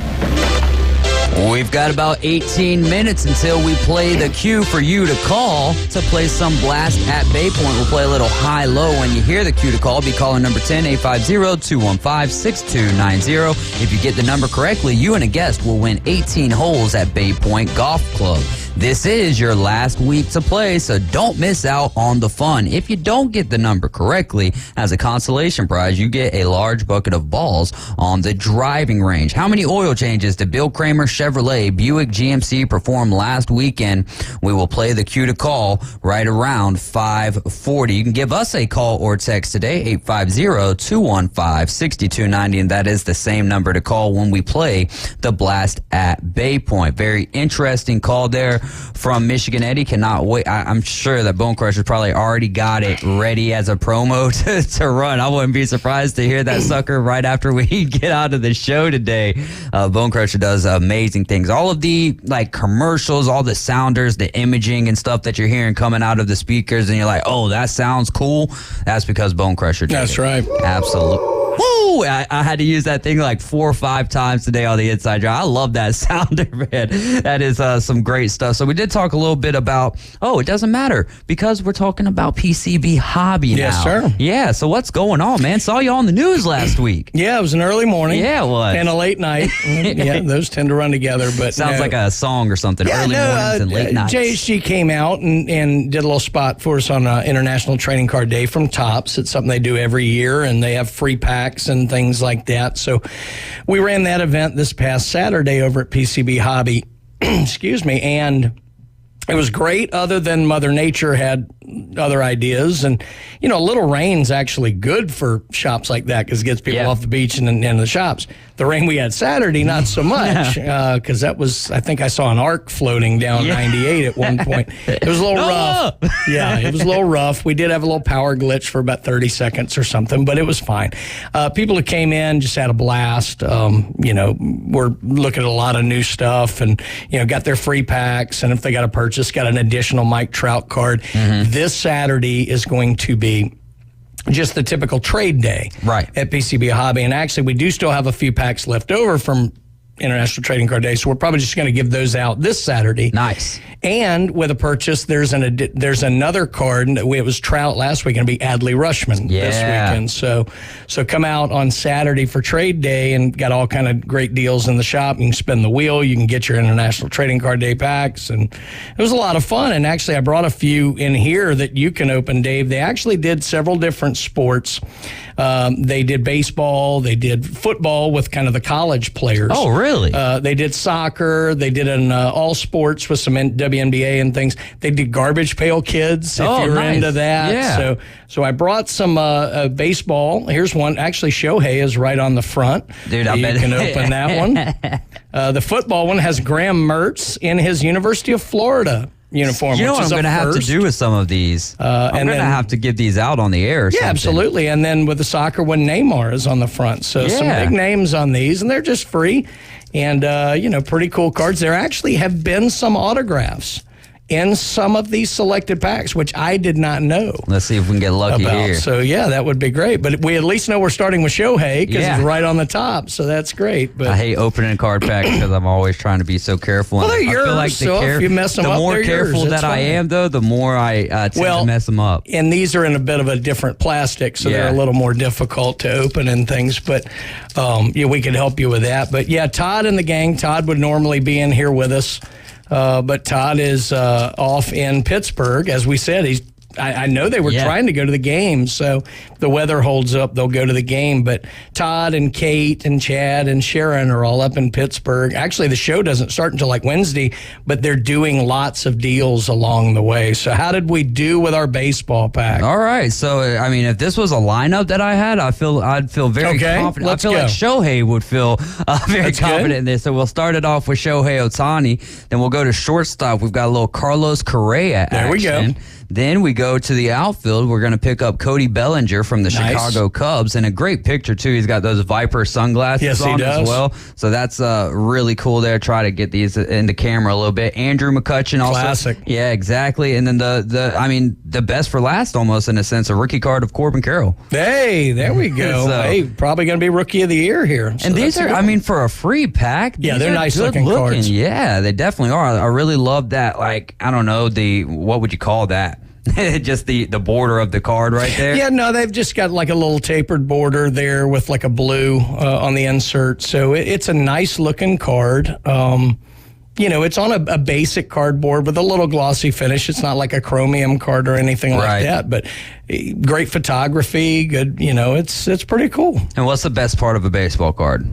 We've got about 18 minutes until we play the cue for you to call to play some Blast at Bay Point. We'll play a little high-low. When you hear the cue to call, be calling number 10-850-215-6290. If you get the number correctly, you and a guest will win 18 holes at Bay Point Golf Club. This is your last week to play, so don't miss out on the fun. If you don't get the number correctly, as a consolation prize, you get a large bucket of balls on the driving range. How many oil changes did Bill Kramer Chevrolet Buick GMC perform last weekend? We will play the cue to call right around 5:40. You can give us a call or text today, 850-215-6290, and that is the same number to call when we play the Blast at Bay Point. Very interesting call there from Michigan Eddie. Cannot wait. I'm sure that Bone Crusher probably already got it ready as a promo to run. I wouldn't be surprised to hear that sucker right after we get out of the show today. Bone Crusher does amazing things. All of the commercials, all the sounders, the imaging and stuff that you're hearing coming out of the speakers, and you're like, oh, that sounds cool. That's because Bone Crusher did.
That's right.
Absolutely. Woo! I had to use that thing like 4 or 5 times today on the Inside Drive. I love that sounder, man. That is some great stuff. So we did talk a little bit about, it doesn't matter because we're talking about PCB Hobby now.
Yes, sir.
Yeah, so what's going on, man? Saw you on the news last week.
Yeah, it was an early morning.
Yeah, it was.
And a late night. Yeah, those tend to run together. But
sounds like a song or something. Yeah, early mornings and late nights.
JHG came out and did a little spot for us on International Trading Card Day from Topps. It's something they do every year, and they have free packs and things like that. So we ran that event this past Saturday over at PCB Hobby. Excuse me. And it was great, other than Mother Nature had other ideas. And, a little rain's actually good for shops like that because it gets people off the beach and in the shops. The rain we had Saturday, not so much, because that was, I think I saw an arc floating down 98 at one point. It was a little rough. Yeah, it was a little rough. We did have a little power glitch for about 30 seconds or something, but it was fine. People who came in just had a blast. We're looking at a lot of new stuff and, got their free packs. And if they got a purchase, got an additional Mike Trout card. Mm-hmm. This Saturday is going to be just the typical trade day at PCB Hobby. And actually, we do still have a few packs left over from International Trading Card Day, so we're probably just going to give those out this Saturday.
Nice.
And with a purchase, there's another card. It was Trout last week, and it'll be Adley Rushman this weekend. So come out on Saturday for Trade Day, and got all kind of great deals in the shop. You can spin the wheel. You can get your International Trading Card Day packs, and it was a lot of fun. And actually, I brought a few in here that you can open, Dave. They actually did several different sports. They did baseball. They did football with kind of the college players.
Oh, really?
They did soccer. They did an all sports with some WNBA and things. They did Garbage Pail Kids, if you're into that.
Yeah.
So I brought some baseball. Here's one. Actually, Shohei is right on the front.
Dude, I bet.
You can open that one. The football one has Graham Mertz in his University of Florida uniform.
You know what I'm going to have to do with some of these? I'm going to have to give these out on the air.
Yeah, absolutely. And then with the soccer one, Neymar is on the front. So some big names on these, and they're just free. And, pretty cool cards. There actually have been some autographs in some of these selected packs, which I did not know.
Let's see if we can get lucky here.
So, yeah, that would be great. But we at least know we're starting with Shohei because he's right on the top. So that's great. But
I hate opening a card pack because I'm always trying to be so careful.
Well, they're yours. I feel like if you mess them up,
the more careful that I am, though, the more I tend to mess them up.
And these are in a bit of a different plastic, so they're a little more difficult to open and things. But, we could help you with that. But, yeah, Todd and the gang. Todd would normally be in here with us. But Todd is off in Pittsburgh. As we said, he's I know they were trying to go to the game, so if the weather holds up, they'll go to the game. But Todd and Kate and Chad and Sharon are all up in Pittsburgh. Actually, the show doesn't start until like Wednesday, but they're doing lots of deals along the way. So how did we do with our baseball pack?
All right. So, I mean, if this was a lineup that I had, I'd feel very confident.
Let's
I feel
go.
like Shohei would feel very
That's
confident
good.
in this. So we'll start it off with Shohei Ohtani. Then we'll go to shortstop. We've got a little Carlos Correa
There we
action.
go.
Then we go to the outfield. We're going to pick up Cody Bellinger from the Chicago Cubs. And a great picture, too. He's got those Viper sunglasses on as well. So that's really cool there. Try to get these in the camera a little bit. Andrew McCutchen also.
Classic.
Yeah, exactly. And then the best for last almost in a sense, a rookie card of Corbin Carroll.
Hey, there we go.
So-
hey, probably going to be Rookie of the Year here. So
And these
that's a
are,
good
I
one.
mean, for a free pack,
Yeah,
these
they're
are
nice
good
looking cards.
Yeah, they definitely are. I really love that. Like, I don't know, what would you call that? Just the border of the card right there.
Yeah, no, they've just got like a little tapered border there with like a blue on the insert. So it's a nice looking card. It's on a basic cardboard with a little glossy finish. It's not like a chromium card or anything like that, but great photography, good, it's pretty cool.
And what's the best part of a baseball card?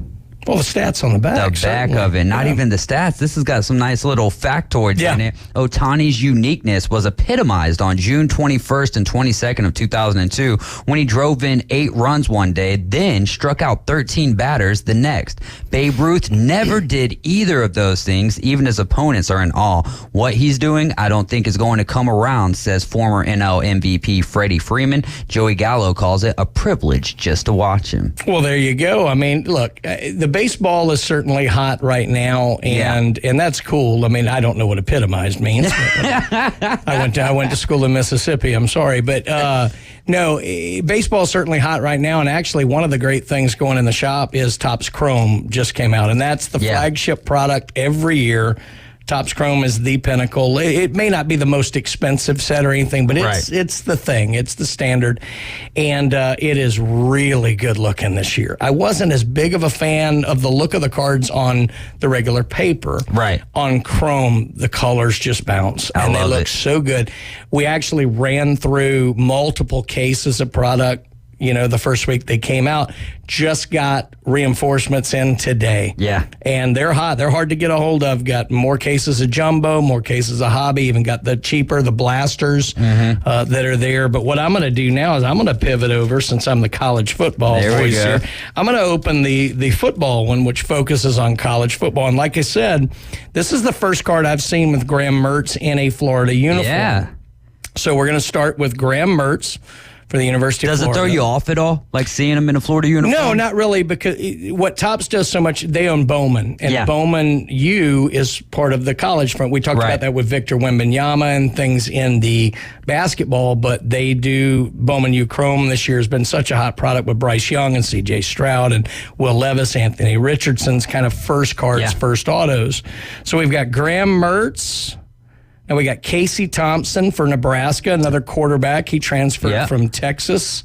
Well, the stats on the back.
The back
certainly.
of it. Not even the stats. This has got some nice little factoids in it. Ohtani's uniqueness was epitomized on June 21st and 22nd of 2002 when he drove in 8 runs one day, then struck out 13 batters the next. Babe Ruth never did either of those things. Even his opponents are in awe. What he's doing, I don't think is going to come around, says former NL MVP Freddie Freeman. Joey Gallo calls it a privilege just to watch him.
Well, there you go. I mean, look, the baseball is certainly hot right now, and that's cool. I mean, I don't know what epitomized means. I went to school in Mississippi. I'm sorry, but no, baseball is certainly hot right now. And actually, one of the great things going in the shop is Topps Chrome just came out, and that's the flagship product every year. Topps Chrome is the pinnacle. It may not be the most expensive set or anything, but it's the thing. It's the standard. And it is really good looking this year. I wasn't as big of a fan of the look of the cards on the regular paper.
Right.
On Chrome, the colors just bounce. And they look so good. We actually ran through multiple cases of product. The first week they came out, just got reinforcements in today.
Yeah.
And they're hot. They're hard to get a hold of. Got more cases of jumbo, more cases of hobby, even got the blasters that are there. But what I'm going to do now is I'm going to pivot over, since I'm the college football voice here. I'm going to open the football one, which focuses on college football. And like I said, this is the first card I've seen with Graham Mertz in a Florida uniform.
Yeah.
So we're going to start with Graham Mertz for the University of Florida.
Does it throw you off at all, like seeing him in a Florida uniform?
No, not really, because what Topps does so much, they own Bowman, and Bowman U is part of the college front. We talked about that with Victor Wembanyama and things in the basketball, but they do Bowman U Chrome this year has been such a hot product with Bryce Young and C.J. Stroud and Will Levis, Anthony Richardson's kind of first cards, first autos. So we've got Graham Mertz. And we got Casey Thompson for Nebraska, another quarterback. He transferred from Texas.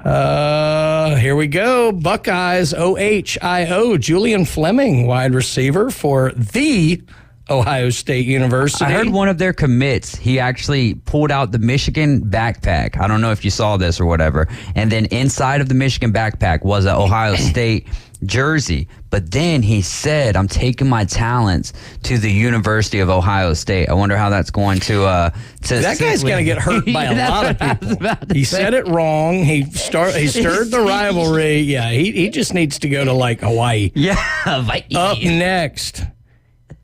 Here we go. Buckeyes, OHIO. Julian Fleming, wide receiver for the Ohio State University.
I heard one of their commits, he actually pulled out the Michigan backpack. I don't know if you saw this or whatever. And then inside of the Michigan backpack was an Ohio State jersey. But then he said, I'm taking my talents to the University of Ohio State. I wonder how that's going to
that guy's going to get hurt by a lot of people. He said it wrong. He stirred the rivalry. Yeah, he just needs to go to like Hawaii.
Yeah,
Up next.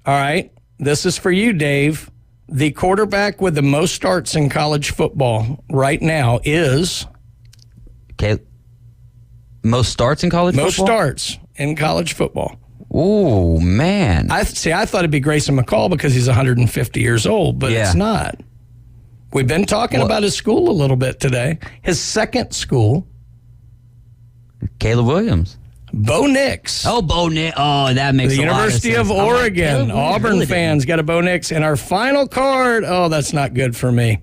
All right, this is for you, Dave. The quarterback with the most starts in college football right now is...
Okay. Most starts in college football?
Most starts in college football.
Ooh, man.
I thought it'd be Grayson McCall because he's 150 years old, but it's not. We've been talking about his school a little bit today. His second school.
Caleb Williams.
Bo Nix.
Oh, Bo Nix. Oh, that makes
the
a lot of sense.
University of Oregon. Auburn fans got a Bo Nix. And our final card, that's not good for me.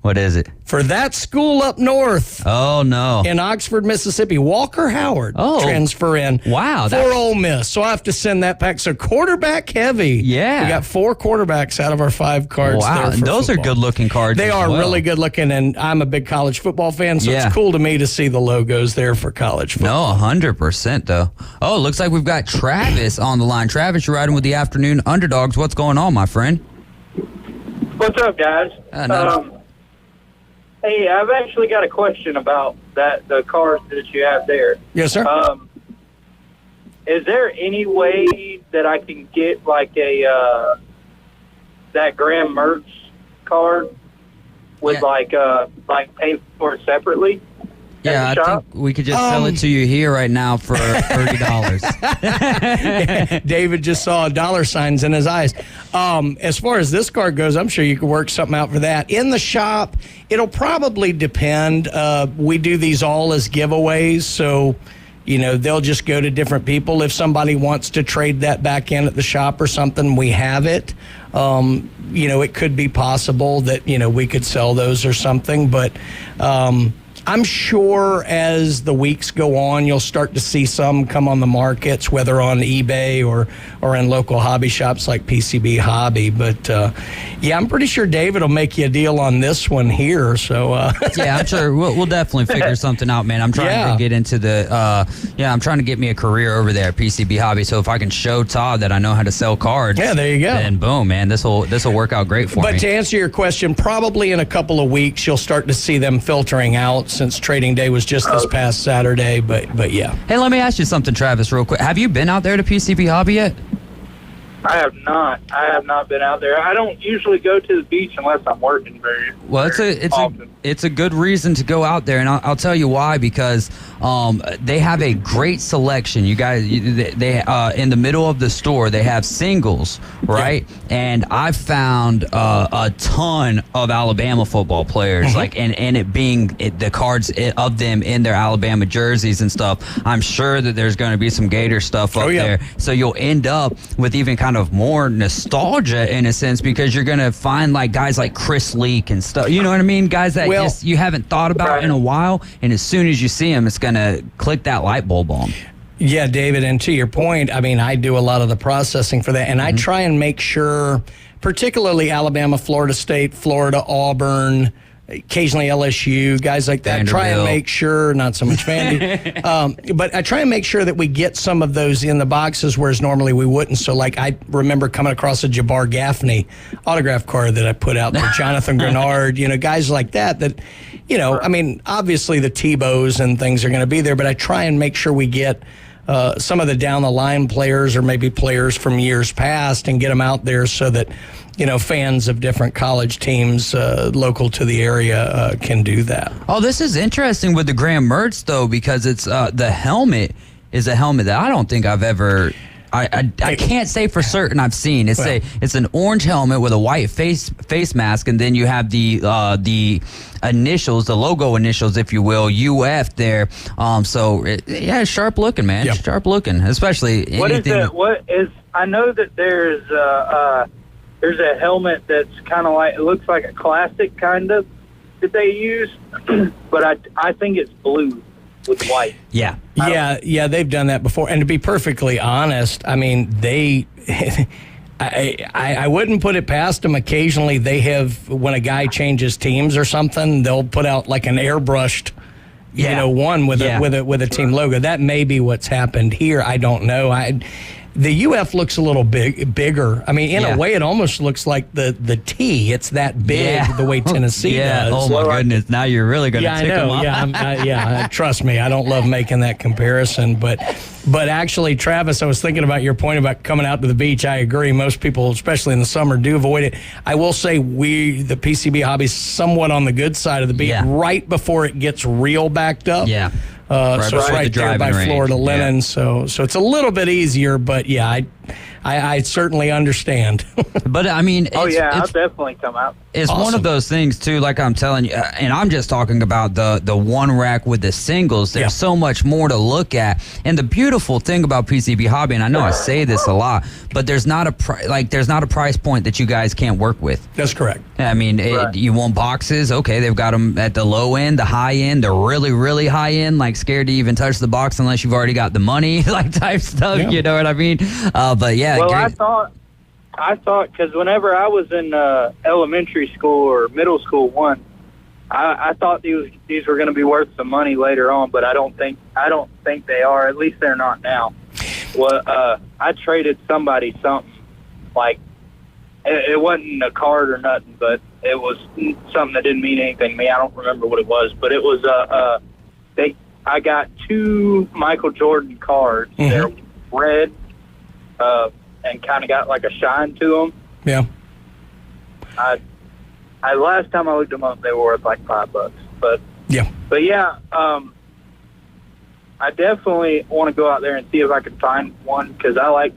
What is it?
For that school up north.
Oh, no.
In Oxford, Mississippi, Walker Howard transfer in.
Wow.
For Ole Miss. So I have to send that back. So quarterback heavy.
Yeah.
We got 4 quarterbacks out of our 5 cards.
Wow.
There for
those
football.
are good-looking cards.
They are really good looking, and I'm a big college football fan, so it's cool to me to see the logos there for college football.
No, 100% though. Oh, it looks like we've got Travis on the line. Travis, you're riding with the Afternoon Underdogs. What's going on, my friend?
What's up, guys? Hey, I've actually got a question about the cars that you have there.
Yes, sir.
Is there any way that I can get like a that Graham Mertz card with like pay for it separately?
Yeah, I think we could just sell it to you here right now for $30.
David just saw dollar signs in his eyes. As far as this card goes, I'm sure you could work something out for that. In the shop, it'll probably depend. We do these all as giveaways, so they'll just go to different people. If somebody wants to trade that back in at the shop or something, we have it. It could be possible that, we could sell those or something, but I'm sure as the weeks go on, you'll start to see some come on the markets, whether on eBay or in local hobby shops like PCB Hobby. But, I'm pretty sure David will make you a deal on this one here. So
yeah, I'm sure we'll definitely figure something out, man. I'm trying to get into I'm trying to get me a career over there at PCB Hobby. So if I can show Todd that I know how to sell cards,
there you go.
Then boom, man, this will work out great for me.
But to answer your question, probably in a couple of weeks, you'll start to see them filtering out, since trading day was just this past Saturday, but yeah.
Hey, let me ask you something, Travis, real quick. Have you been out there to PCB Hobby yet?
I have not. I have not been out there. I don't usually go to the beach unless I'm working very often.
It's a good reason to go out there, and I'll tell you why. Because they have a great selection. You guys, they in the middle of the store they have singles, right? Yeah. And I've found a ton of Alabama football players, and it being the cards of them in their Alabama jerseys and stuff. I'm sure that there's going to be some Gator stuff up there, so you'll end up with even kind of more nostalgia in a sense, because you're going to find like guys like Chris Leak and stuff. You know what I mean? Guys that you haven't thought about in a while, and as soon as you see them, it's going to click that light bulb on.
Yeah, David, and to your point, I mean, I do a lot of the processing for that, and I try and make sure, particularly Alabama, Florida State, Florida, Auburn, occasionally LSU, guys like that. Try and make sure, not so much Vandy, but I try and make sure that we get some of those in the boxes, whereas normally we wouldn't. So, like, I remember coming across a Jabbar Gaffney autograph card that I put out there, Jonathan Grenard, guys like that, I mean, obviously the Tebows and things are going to be there, but I try and make sure we get some of the down-the-line players or maybe players from years past and get them out there so that, fans of different college teams local to the area can do that.
Oh, this is interesting with the Graham Mertz, though, because it's the helmet is a helmet that I don't think I've ever... I can't say for certain I've seen. It's an orange helmet with a white face mask, and then you have the initials, the logo initials, if you will, UF there. It's sharp looking, man. Yep. Sharp looking, especially anything.
I know that there's a helmet that's kind of like, it looks like a classic kind of that they use, but I think it's blue with white.
Yeah,
they've done that before. And to be perfectly honest, I mean, I wouldn't put it past them. Occasionally they have, when a guy changes teams or something, they'll put out like an airbrushed, one with a team logo. That may be what's happened here. I don't know. The UF looks a little bigger. I mean, in a way, it almost looks like the T. It's that big, the way Tennessee does.
Oh, my goodness. Now you're really going to tick them off.
Trust me, I don't love making that comparison. But actually, Travis, I was thinking about your point about coming out to the beach. I agree. Most people, especially in the summer, do avoid it. I will say the PCB Hobby, is somewhat on the good side of the beach right before it gets real backed up.
Yeah.
So it's right there by Florida Linen. So it's a little bit easier, but I certainly understand.
But I mean,
I'll definitely come out.
It's
awesome.
one of those things too, like I'm telling you, and I'm just talking about the one rack with the singles. There's so much more to look at, and the beautiful thing about PCB Hobby, and I know I say this a lot, but there's not a price point that you guys can't work with.
That's correct.
I mean, you want boxes? Okay, they've got them at the low end, the high end, the really, really high end, like scared to even touch the box unless you've already got the money, like type stuff.
Yeah.
You know what I mean? But yeah,
Well,
great.
I thought because whenever I was in elementary school or middle school, I thought these were going to be worth some money later on, but I don't think they are. At least they're not now. Well, I traded somebody something like it wasn't a card or nothing, but it was something that didn't mean anything to me. I don't remember what it was, but it was I got 2 Michael Jordan cards.
Mm-hmm.
They're red. And kind of got like a shine to them.
Yeah.
I last time I looked them up, they were worth like $5. But yeah, I definitely want to go out there and see if I can find one because I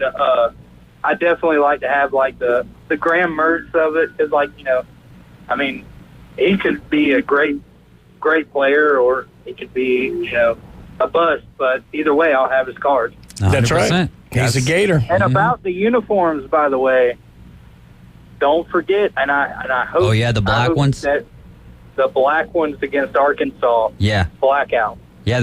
definitely like to have like the Graham Mertz of it because I mean, he could be a great player or he could be a bust, but either way, I'll have his cards.
100%.
That's right. He's a Gator.
And about the uniforms, by the way, don't forget, and I hope.
Oh yeah, the black ones.
That the black ones against Arkansas.
Yeah.
Blackout.
Yeah,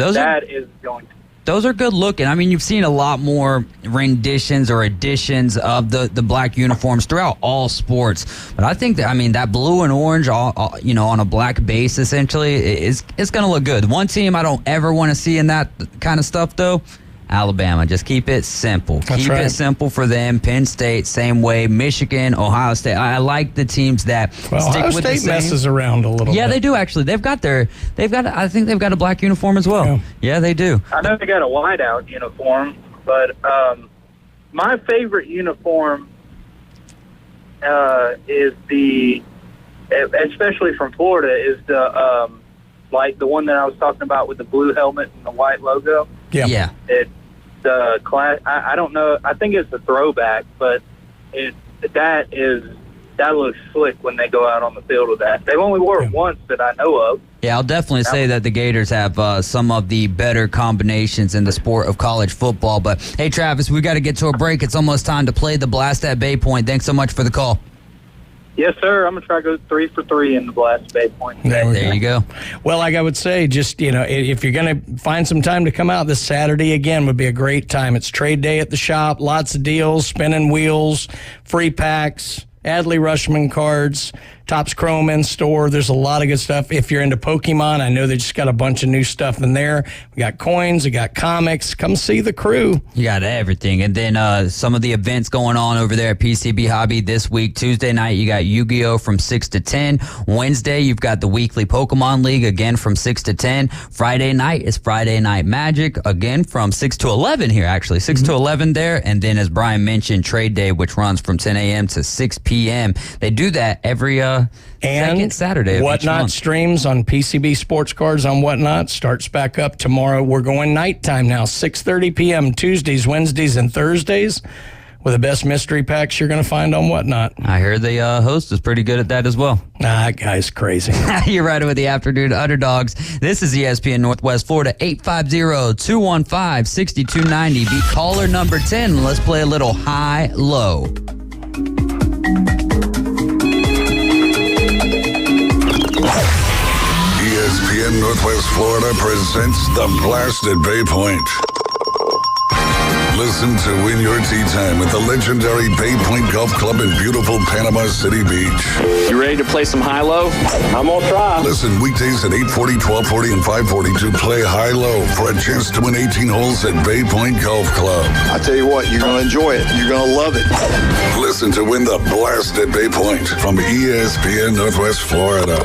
is going to.
Those are good looking. I mean, you've seen a lot more renditions or editions of the black uniforms throughout all sports. But I think that blue and orange, on a black base, essentially, it's going to look good. One team I don't ever want to see in that kind of stuff, though, Alabama. Just keep it simple. Keep it simple for them. Penn State, same way. Michigan, Ohio State. I like the teams that stick
Ohio
with the
State
same.
messes around a little bit.
Yeah, they do actually. I think they've got a black uniform as well. Yeah, they do.
I know they got a whiteout uniform, but my favorite uniform is especially from Florida, is the like the one that I was talking about with the blue helmet and the white logo.
Yeah.
It's the class. I don't know. I think it's a throwback, but that looks slick when they go out on the field with that. They've only wore it once that I know of.
Yeah, I'll definitely say that the Gators have some of the better combinations in the sport of college football. But hey, Travis, we got to get to a break. It's almost time to play the Blast at Bay Point. Thanks so much for the call.
Yes, sir. I'm going to try to go 3 for 3 in the Blast Bay Point.
There you go.
Well, like I would say, just, if you're going to find some time to come out this Saturday, again, would be a great time. It's trade day at the shop, lots of deals, spinning wheels, free packs, Adley Rushman cards, Topps Chrome in store. There's a lot of good stuff. If you're into Pokemon, I know they just got a bunch of new stuff in there. We got coins, we got comics. Come see the crew.
You got everything. And then some of the events going on over there at PCB Hobby this week. Tuesday night, you got Yu-Gi-Oh! From 6 to 10. Wednesday, you've got the weekly Pokemon League, again, from 6 to 10. Friday night is Friday Night Magic, again, from 6 to 11 here, actually. 6 to 11 there. And then, as Brian mentioned, Trade Day, which runs from 10 a.m. to 6 p.m. They do that every second Saturday of each
Whatnot
month.
streams on PCB Sports Cards on Whatnot starts back up tomorrow. We're going nighttime now, 6:30 p.m. Tuesdays, Wednesdays, and Thursdays, with the best mystery packs you're going to find on Whatnot.
I heard the host is pretty good at that as well.
That guy's crazy.
You're right with the Afternoon Underdogs. This is ESPN Northwest Florida, 850-215-6290. Be caller number 10. Let's play a little high-low.
ESPN Northwest Florida presents The Blast at Bay Point. Listen to Win Your Tea Time at the legendary Bay Point Golf Club in beautiful Panama City Beach.
You ready to play some high-low?
I'm going to try.
Listen weekdays at 8:40, 12:40, and 5:40 to play high-low for a chance to win 18 holes at Bay Point Golf Club.
I tell you what, you're going to enjoy it. You're going to love it.
Listen to Win the Blast at Bay Point from ESPN Northwest Florida.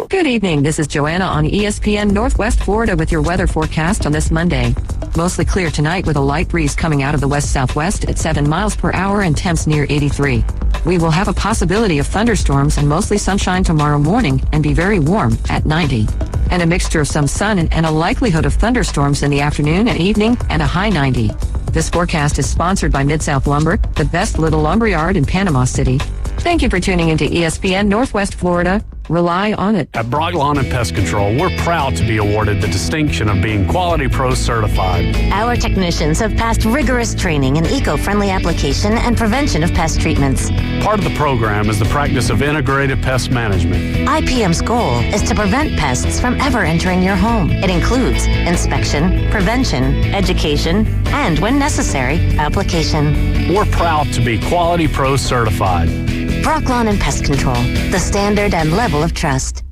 Good evening. This is Joanna on ESPN Northwest Florida with your weather forecast on this Monday. Mostly clear tonight with a light breeze coming out of the west-southwest at 7 miles per hour and temps near 83. We will have a possibility of thunderstorms and mostly sunshine tomorrow morning and be very warm at 90. And a mixture of some sun and a likelihood of thunderstorms in the afternoon and evening and a high 90. This forecast is sponsored by Mid-South Lumber, the best little lumberyard in Panama City. Thank you for tuning into ESPN Northwest Florida. Rely on it.
At Brock Lawn and Pest Control, we're proud to be awarded the distinction of being Quality Pro certified.
Our technicians have passed rigorous training in eco-friendly application and prevention of pest treatments.
Part of the program is the practice of integrated pest management.
IPM's goal is to prevent pests from ever entering your home. It includes inspection, prevention, education, and, when necessary, application.
We're proud to be Quality Pro certified.
Brock Lawn and Pest Control, the standard and level of trust.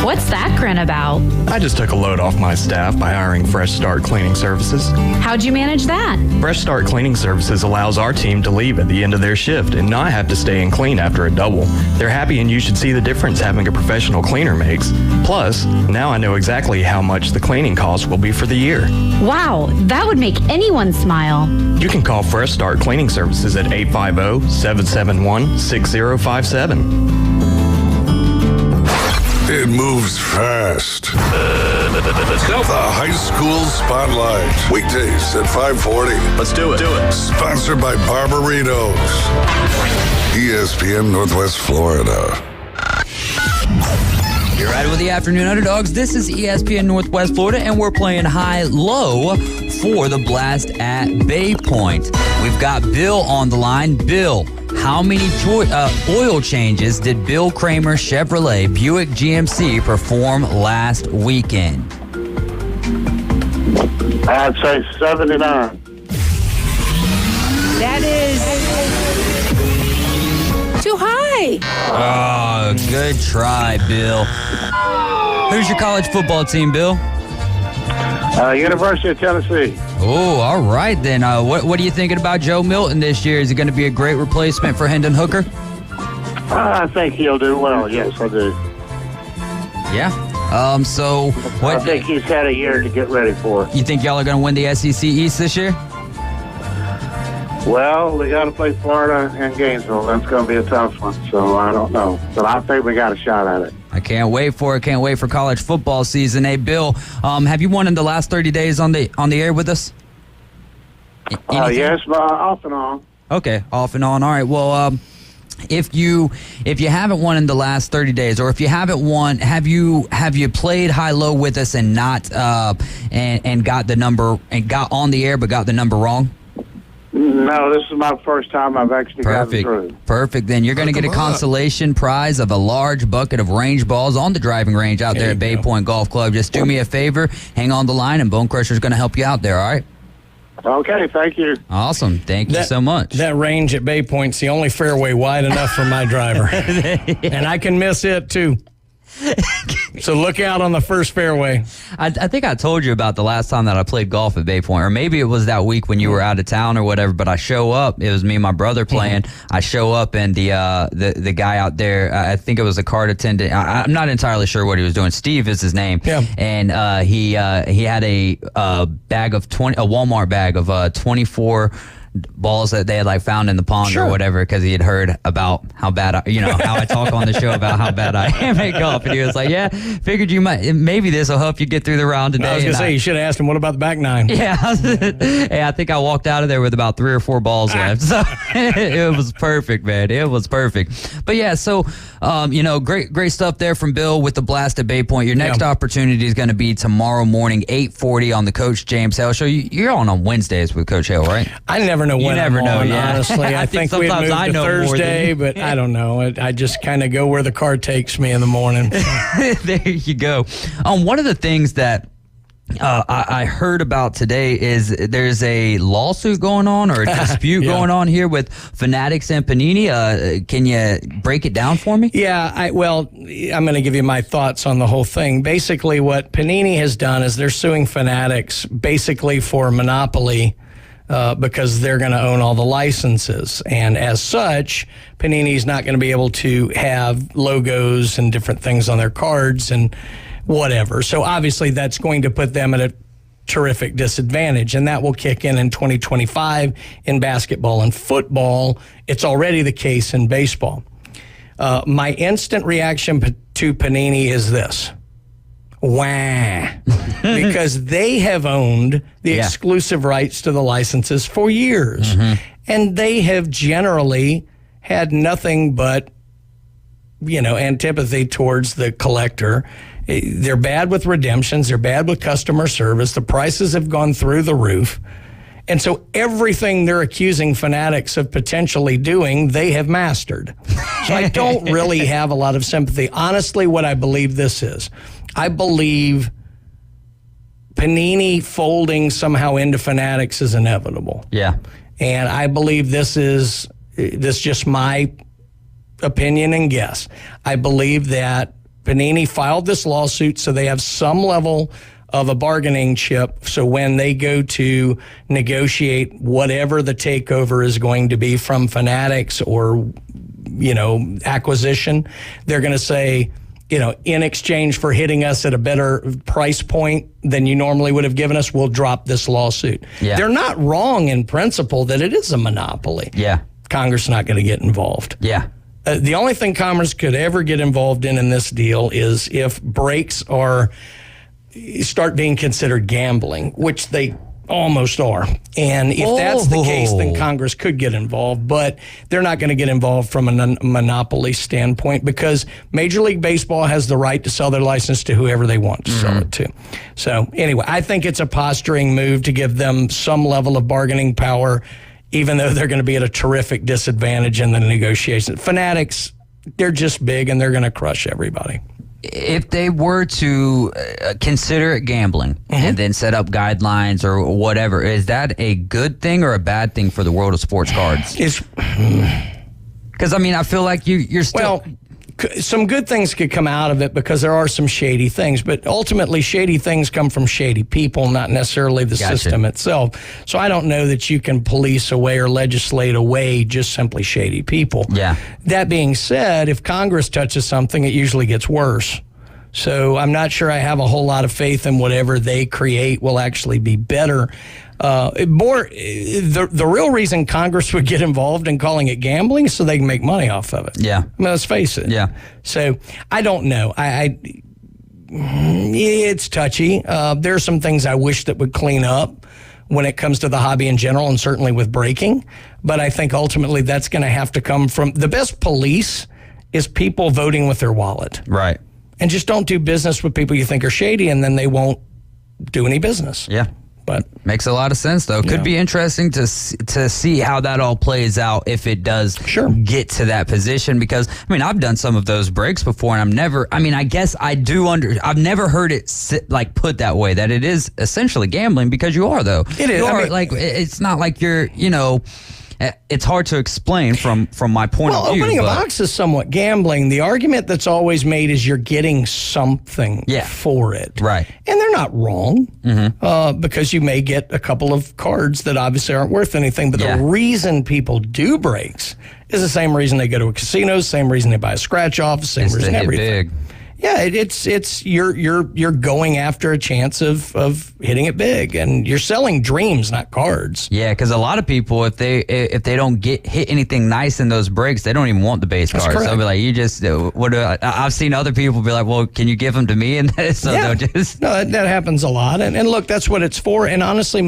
What's that grin about?
I just took a load off my staff by hiring Fresh Start Cleaning Services.
How'd you manage that?
Fresh Start Cleaning Services allows our team to leave at the end of their shift and not have to stay and clean after a double. They're happy, and you should see the difference having a professional cleaner makes. Plus, now I know exactly how much the cleaning cost will be for the year.
Wow, that would make anyone smile.
You can call Fresh Start Cleaning Services at 850-771-6057.
It moves fast.
Let's go.
The High School Spotlight. Weekdays at 5:40.
Let's do it.
Sponsored by Barbaritos. ESPN Northwest Florida.
You're right with the Afternoon Underdogs. This is ESPN Northwest Florida, and we're playing high-low for the Blast at Bay Point. We've got Bill on the line. Bill, how many oil changes did Bill Kramer Chevrolet Buick GMC perform last weekend?
I'd say 79.
That is too high.
Oh, good try, Bill. Who's your college football team, Bill?
University of Tennessee.
Oh, all right then. What are you thinking about Joe Milton this year? Is he going to be a great replacement for Hendon Hooker?
I think he'll do well. Yes, I do.
Yeah. So what?
I think he's had a year to get ready for it.
You think y'all are going to win the SEC East this year?
Well, we got to play Florida and Gainesville. That's going to be a tough one. So I don't know, but I think we got a shot at it.
I can't wait for it. Can't wait for college football season. Hey, Bill, have you won in the last 30 days on the air with us?
Yes, off and on.
Okay, off and on. All right. Well, if you haven't won in the last 30 days, or if you haven't won, have you played high-low with us and not and got the number and got on the air but got the number wrong?
No, this is my first time I've actually gotten through.
Perfect. Then you're going to get a consolation prize of a large bucket of range balls on the driving range out there at Bay Point Golf Club. Just do me a favor, hang on the line, and Bone Crusher's going to help you out there, all right?
Okay, thank you.
Awesome. Thank you so much.
That range at Bay Point's the only fairway wide enough for my driver. And I can miss it, too. So look out on the first fairway.
I think I told you about the last time that I played golf at Bay Point, or maybe it was that week when you were out of town or whatever, but I show up. It was me and my brother playing. I show up, and the guy out there, I think it was a cart attendant. I'm not entirely sure what he was doing. Steve is his name.
Yeah.
And he had a bag of a Walmart bag of 24 balls that they had like found in the pond or whatever, because he had heard about how bad how I talk on the show about how bad I am at golf, and he was like, yeah, figured maybe this will help you get through the round today.
I was gonna say, you should have asked him, what about the back nine?
Yeah. Hey, I think I walked out of there with about 3 or 4 balls left, so it was perfect, man. It was perfect. But yeah, so great stuff there from Bill with the Blast at Bay Point. Your next opportunity is going to be tomorrow morning, 8:40 on the Coach James Hale Show. You're on Wednesdays with Coach Hale, right?
I never know when I'm on, honestly. I think we moved to Thursday, but I don't know. I just kind of go where the car takes me in the morning.
There you go. One of the things that I heard about today is there's a lawsuit going on, or a dispute going on here with Fanatics and Panini. Can you break it down for me?
Yeah, I'm going to give you my thoughts on the whole thing. Basically, what Panini has done is they're suing Fanatics basically for monopoly, because they're going to own all the licenses. And as such, Panini's not going to be able to have logos and different things on their cards and whatever. So obviously that's going to put them at a terrific disadvantage, and that will kick in 2025 in basketball and football. It's already the case in baseball. My instant reaction to Panini is this. Wah. Because they have owned the exclusive rights to the licenses for years. Mm-hmm. And they have generally had nothing but, antipathy towards the collector. They're bad with redemptions. They're bad with customer service. The prices have gone through the roof. And so everything they're accusing Fanatics of potentially doing, they have mastered. So I don't really have a lot of sympathy. Honestly, what I believe this is, I believe Panini folding somehow into Fanatics is inevitable.
Yeah.
And I believe this is just my opinion and guess. I believe that Panini filed this lawsuit so they have some level of a bargaining chip. So when they go to negotiate whatever the takeover is going to be from Fanatics or, acquisition, they're going to say, in exchange for hitting us at a better price point than you normally would have given us, we'll drop this lawsuit.
Yeah.
They're not wrong in principle that it is a monopoly.
Yeah.
Congress is not going to get involved.
Yeah.
The only thing Congress could ever get involved in this deal is if breaks start being considered gambling, which they almost are. And if that's the case, then Congress could get involved, but they're not going to get involved from a monopoly standpoint because Major League Baseball has the right to sell their license to whoever they want to sell it to. So anyway, I think it's a posturing move to give them some level of bargaining power, even though they're going to be at a terrific disadvantage in the negotiations. Fanatics, they're just big and they're going to crush everybody.
If they were to consider it gambling and then set up guidelines or whatever, is that a good thing or a bad thing for the world of sports cards? Because, I feel like you're still... Well,
some good things could come out of it because there are some shady things, but ultimately shady things come from shady people, not necessarily the system itself. So I don't know that you can police away or legislate away just simply shady people.
Yeah.
That being said, if Congress touches something, it usually gets worse. So I'm not sure I have a whole lot of faith in whatever they create will actually be better. The real reason Congress would get involved in calling it gambling is so they can make money off of it.
Yeah.
Let's face it.
Yeah.
So I don't know. It's touchy. There are some things I wish that would clean up when it comes to the hobby in general and certainly with breaking. But I think ultimately that's going to have to come from the best police is people voting with their wallet.
Right.
And just don't do business with people you think are shady and then they won't do any business.
Yeah.
But
makes a lot of sense, though. Could be interesting to see how that all plays out if it does get to that position. Because I've done some of those breaks before, and I guess I do I've never heard it put that way that it is essentially gambling because you are though.
It is.
You are, it's not like you're It's hard to explain from my point of view.
Opening a box is somewhat gambling. The argument that's always made is you're getting something for it.
Right.
And they're not wrong because you may get a couple of cards that obviously aren't worth anything. But the reason people do breaks is the same reason they go to a casino, same reason they buy a scratch off, same reason everything.
Big.
Yeah, it's you're going after a chance of hitting it big, and you're selling dreams, not cards.
Yeah, because a lot of people, if they don't hit anything nice in those breaks, they don't even want the base cards.
Correct.
They'll be like, "You just what?" I've seen other people be like, "Well, can you give them to me?" And so they'll just
that happens a lot. And look, that's what it's for. And honestly,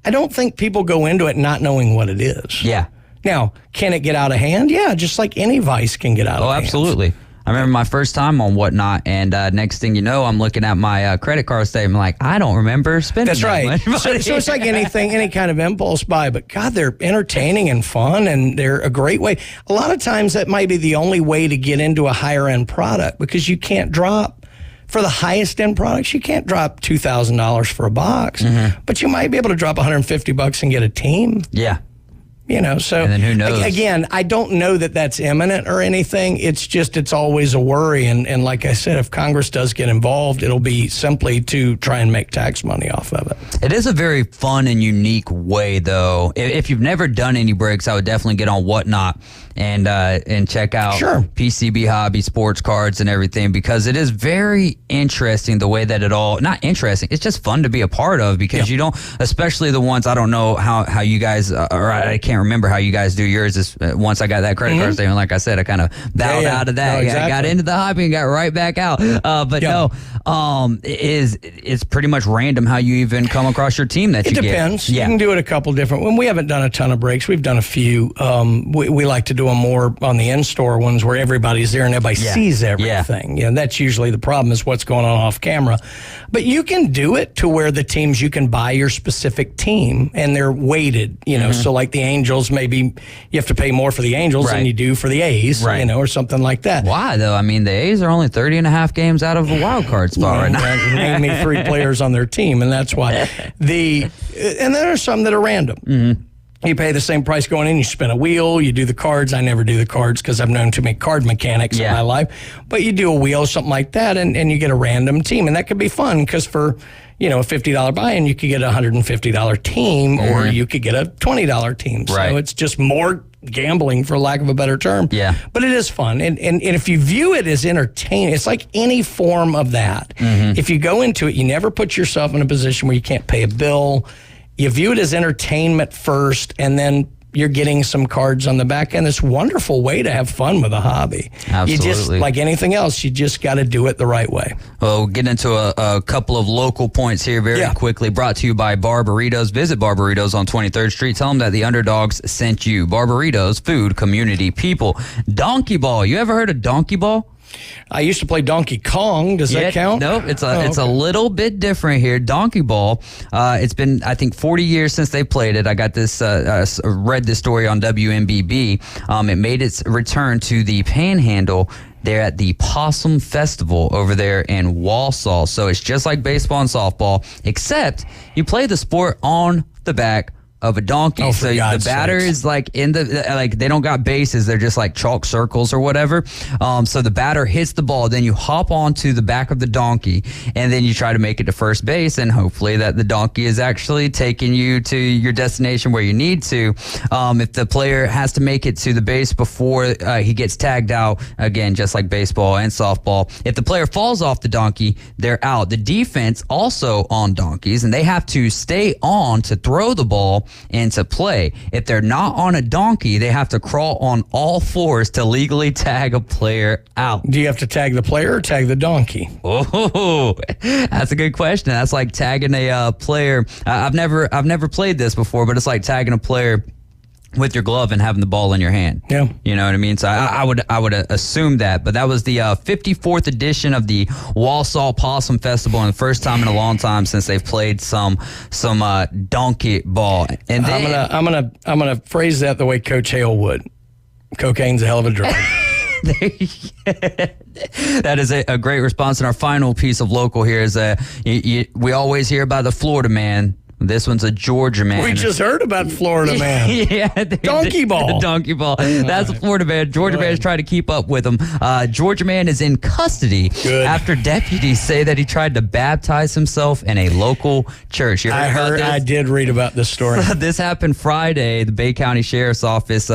I don't think people go into it not knowing what it is.
Yeah.
Now, can it get out of hand? Yeah, just like any vice can get out of hand.
Oh, absolutely. I remember my first time on Whatnot, and next thing you know, I'm looking at my credit card statement like, I don't remember spending that
much. That's right. So it's like anything, any kind of impulse buy, but God, they're entertaining and fun, and they're a great way. A lot of times that might be the only way to get into a higher-end product because you can't drop, for the highest-end products, you can't drop $2,000 for a box, but you might be able to drop $150 and get a team.
Yeah.
So
and then who knows?
Again, I don't know that that's imminent or anything. It's just, it's always a worry. And like I said, if Congress does get involved, it'll be simply to try and make tax money off of it.
It is a very fun and unique way, though. If you've never done any breaks, I would definitely get on Whatnot and check out PCB Hobby Sports Cards and everything, because it is very interesting the way that it all, not interesting, it's just fun to be a part of, because you don't, especially the ones, I don't know how you guys, or I can't can't remember how you guys do yours. Is once I got that credit card statement, like I said, I kind of bowed out of that.
No, exactly.
I got into the hobby and got right back out. It's pretty much random how you even come across your team that you get.
It depends.
Yeah.
You can do it a couple different. When we haven't done a ton of breaks, we've done a few. We like to do them more on the in-store ones where everybody's there and everybody sees everything. Yeah. That's usually the problem, is what's going on off camera. But you can do it to where the teams, you can buy your specific team and they're weighted, so like the Angels, maybe you have to pay more for the Angels than you do for the A's, or something like that.
Why though? I mean, the A's are only 30.5 games out of a wild card spot right now.
Name me 3 players on their team, and that's why. And there are some that are random. You pay the same price going in, you spin a wheel, you do the cards. I never do the cards because I've known too many card mechanics in my life. But you do a wheel, something like that, and you get a random team. And that could be fun because for, a $50 buy-in, you could get a $150 team or you could get a $20 team. So it's just more gambling, for lack of a better term. Yeah. But it is fun. And if you view it as entertaining, it's like any form of that. If you go into it, you never put yourself in a position where you can't pay a bill. You view it as entertainment first, and then you're getting some cards on the back end. It's a wonderful way to have fun with a hobby.
Absolutely.
You just, like anything else, you just got to do it the right way.
Well, we'll get into a couple of local points here very quickly. Brought to you by Barbaritos. Visit Barbaritos on 23rd Street. Tell them that the Underdogs sent you. Barbaritos, food, community, people. Donkey ball. You ever heard of donkey ball?
I used to play Donkey Kong. Does that count?
Nope. It's a little bit different here. Donkey ball. It's been, I think, 40 years since they played it. I got this, read this story on WMBB. It made its return to the Panhandle. They're at the Possum Festival over there in Wausau. So it's just like baseball and softball, except you play the sport on the back of a donkey. So the batter is like they don't got bases. They're just like chalk circles or whatever. So the batter hits the ball. Then you hop onto the back of the donkey and then you try to make it to first base, and hopefully that the donkey is actually taking you to your destination where you need to. If the player has to make it to the base before he gets tagged out, again, just like baseball and softball, if the player falls off the donkey, they're out. The defense also on donkeys, and they have to stay on to throw the ball into play. If they're not on a donkey, they have to crawl on all fours to legally tag a player out.
Do you have to tag the player or tag the donkey?
Oh, that's a good question. That's like tagging a player. I've never played this before, but it's like tagging a player with your glove and having the ball in your hand.
Yeah.
You know what I mean? So I would assume that. But that was the 54th edition of the Wausau Possum Festival, and the first time in a long time since they've played some donkey ball. And then,
I'm gonna phrase that the way Coach Hale would. Cocaine's a hell of a drug.
That is a great response. And our final piece of local here is we always hear about the Florida man. This one's a Georgia man.
We just heard about Florida man. Donkey ball.
The donkey ball. That's a Florida man. Georgia man is trying to keep up with him. Georgia man is in custody after deputies say that he tried to baptize himself in a local church. You heard about this?
I did read about this story.
This happened Friday. The Bay County Sheriff's Office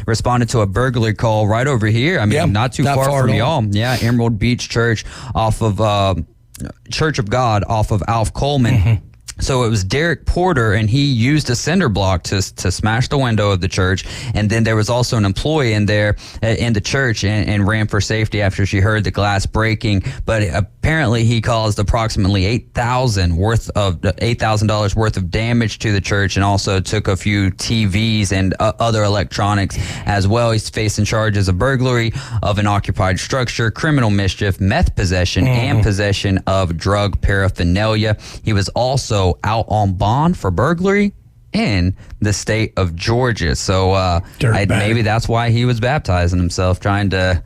responded to a burglary call right over here. I mean, not too far from y'all. Yeah, Emerald Beach Church off of Church of God off of Alf Coleman. So it was Derek Porter, and he used a cinder block to smash the window of the church. And then there was also an employee in there in the church and ran for safety after she heard the glass breaking. But apparently he caused approximately $8,000 worth of damage to the church, and also took a few TVs and other electronics as well. He's facing charges of burglary of an occupied structure, criminal mischief, meth possession, and possession of drug paraphernalia. He was also out on bond for burglary in the state of Georgia. So maybe that's why he was baptizing himself, trying to,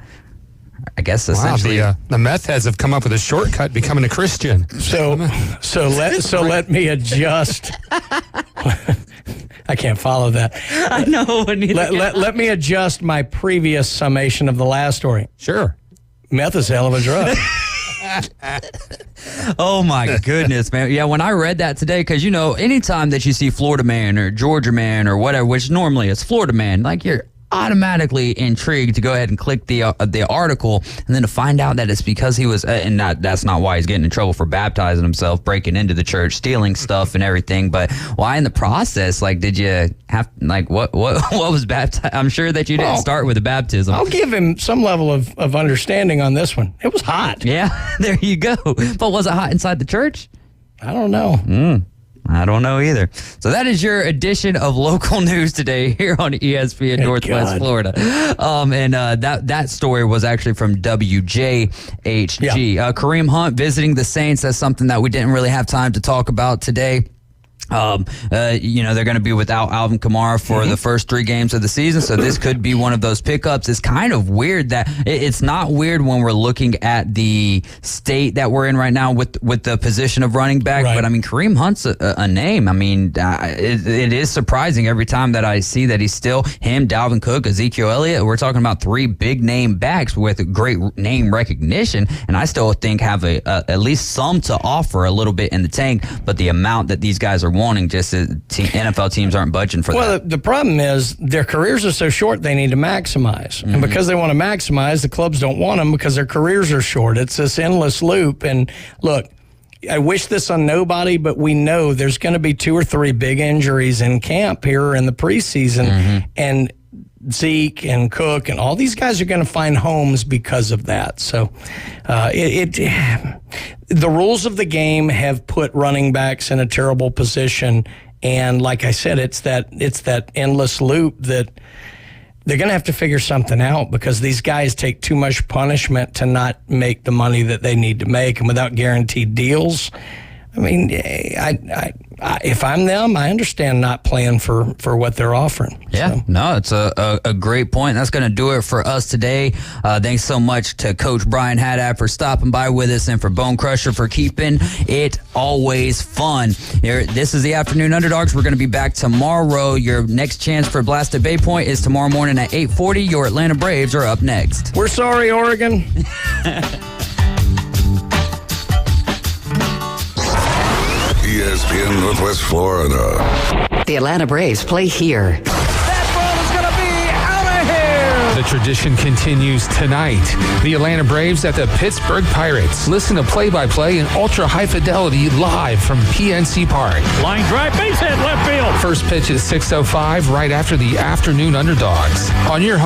I guess, essentially.
The meth heads have come up with a shortcut becoming a Christian.
So let me adjust. I can't follow that.
I know.
Let me adjust my previous summation of the last story.
Sure.
Meth is a hell of a drug.
Oh my goodness, man. Yeah, when I read that today, because anytime that you see Florida man or Georgia man or whatever, which normally it's Florida man, like you're automatically intrigued to go ahead and click the article, and then to find out that it's because he was, and that's not why he's getting in trouble for baptizing himself, breaking into the church, stealing stuff and everything. But why in the process? Like, did you have what was baptized? I'm sure that you didn't start with a baptism.
I'll give him some level of understanding on this one. It was hot.
Yeah, there you go. But was it hot inside the church?
I don't know.
I don't know either. So that is your edition of local news today here on ESPN Northwest Florida. And that story was actually from WJHG.
Yeah.
Kareem Hunt visiting the Saints. That's something that we didn't really have time to talk about today. They're going to be without Alvin Kamara for the first 3 games of the season, so this could be one of those pickups. It's kind of weird that it's not weird when we're looking at the state that we're in right now with the position of running back, but I mean, Kareem Hunt's a name. I mean, it is surprising every time that I see that he's still him, Dalvin Cook, Ezekiel Elliott. We're talking about 3 big name backs with great name recognition, and I still think have at least some to offer a little bit in the tank, but the amount that these guys are wanting, just NFL teams aren't budging for that.
Well, the problem is their careers are so short, they need to maximize. And because they want to maximize, the clubs don't want them because their careers are short. It's this endless loop. And look, I wish this on nobody, but we know there's going to be 2 or 3 big injuries in camp here in the preseason. And Zeke and Cook and all these guys are going to find homes because of that. So the rules of the game have put running backs in a terrible position. And like I said, it's that endless loop that they're going to have to figure something out because these guys take too much punishment to not make the money that they need to make. And without guaranteed deals, I mean, if I'm them, I understand not playing for what they're offering.
Yeah, so. No, it's a great point. That's going to do it for us today. Thanks so much to Coach Brian Haddad for stopping by with us and for Bone Crusher for keeping it always fun. This is the Afternoon Underdogs. We're going to be back tomorrow. Your next chance for Blasted Bay Point is tomorrow morning at 8:40. Your Atlanta Braves are up next.
We're sorry, Oregon.
ESPN Northwest Florida.
The Atlanta Braves play here.
The tradition continues tonight. The Atlanta Braves at the Pittsburgh Pirates. Listen to play-by-play and ultra-high fidelity live from PNC Park.
Line drive, base hit, left field.
First pitch is 6:05 right after the Afternoon Underdogs. On your home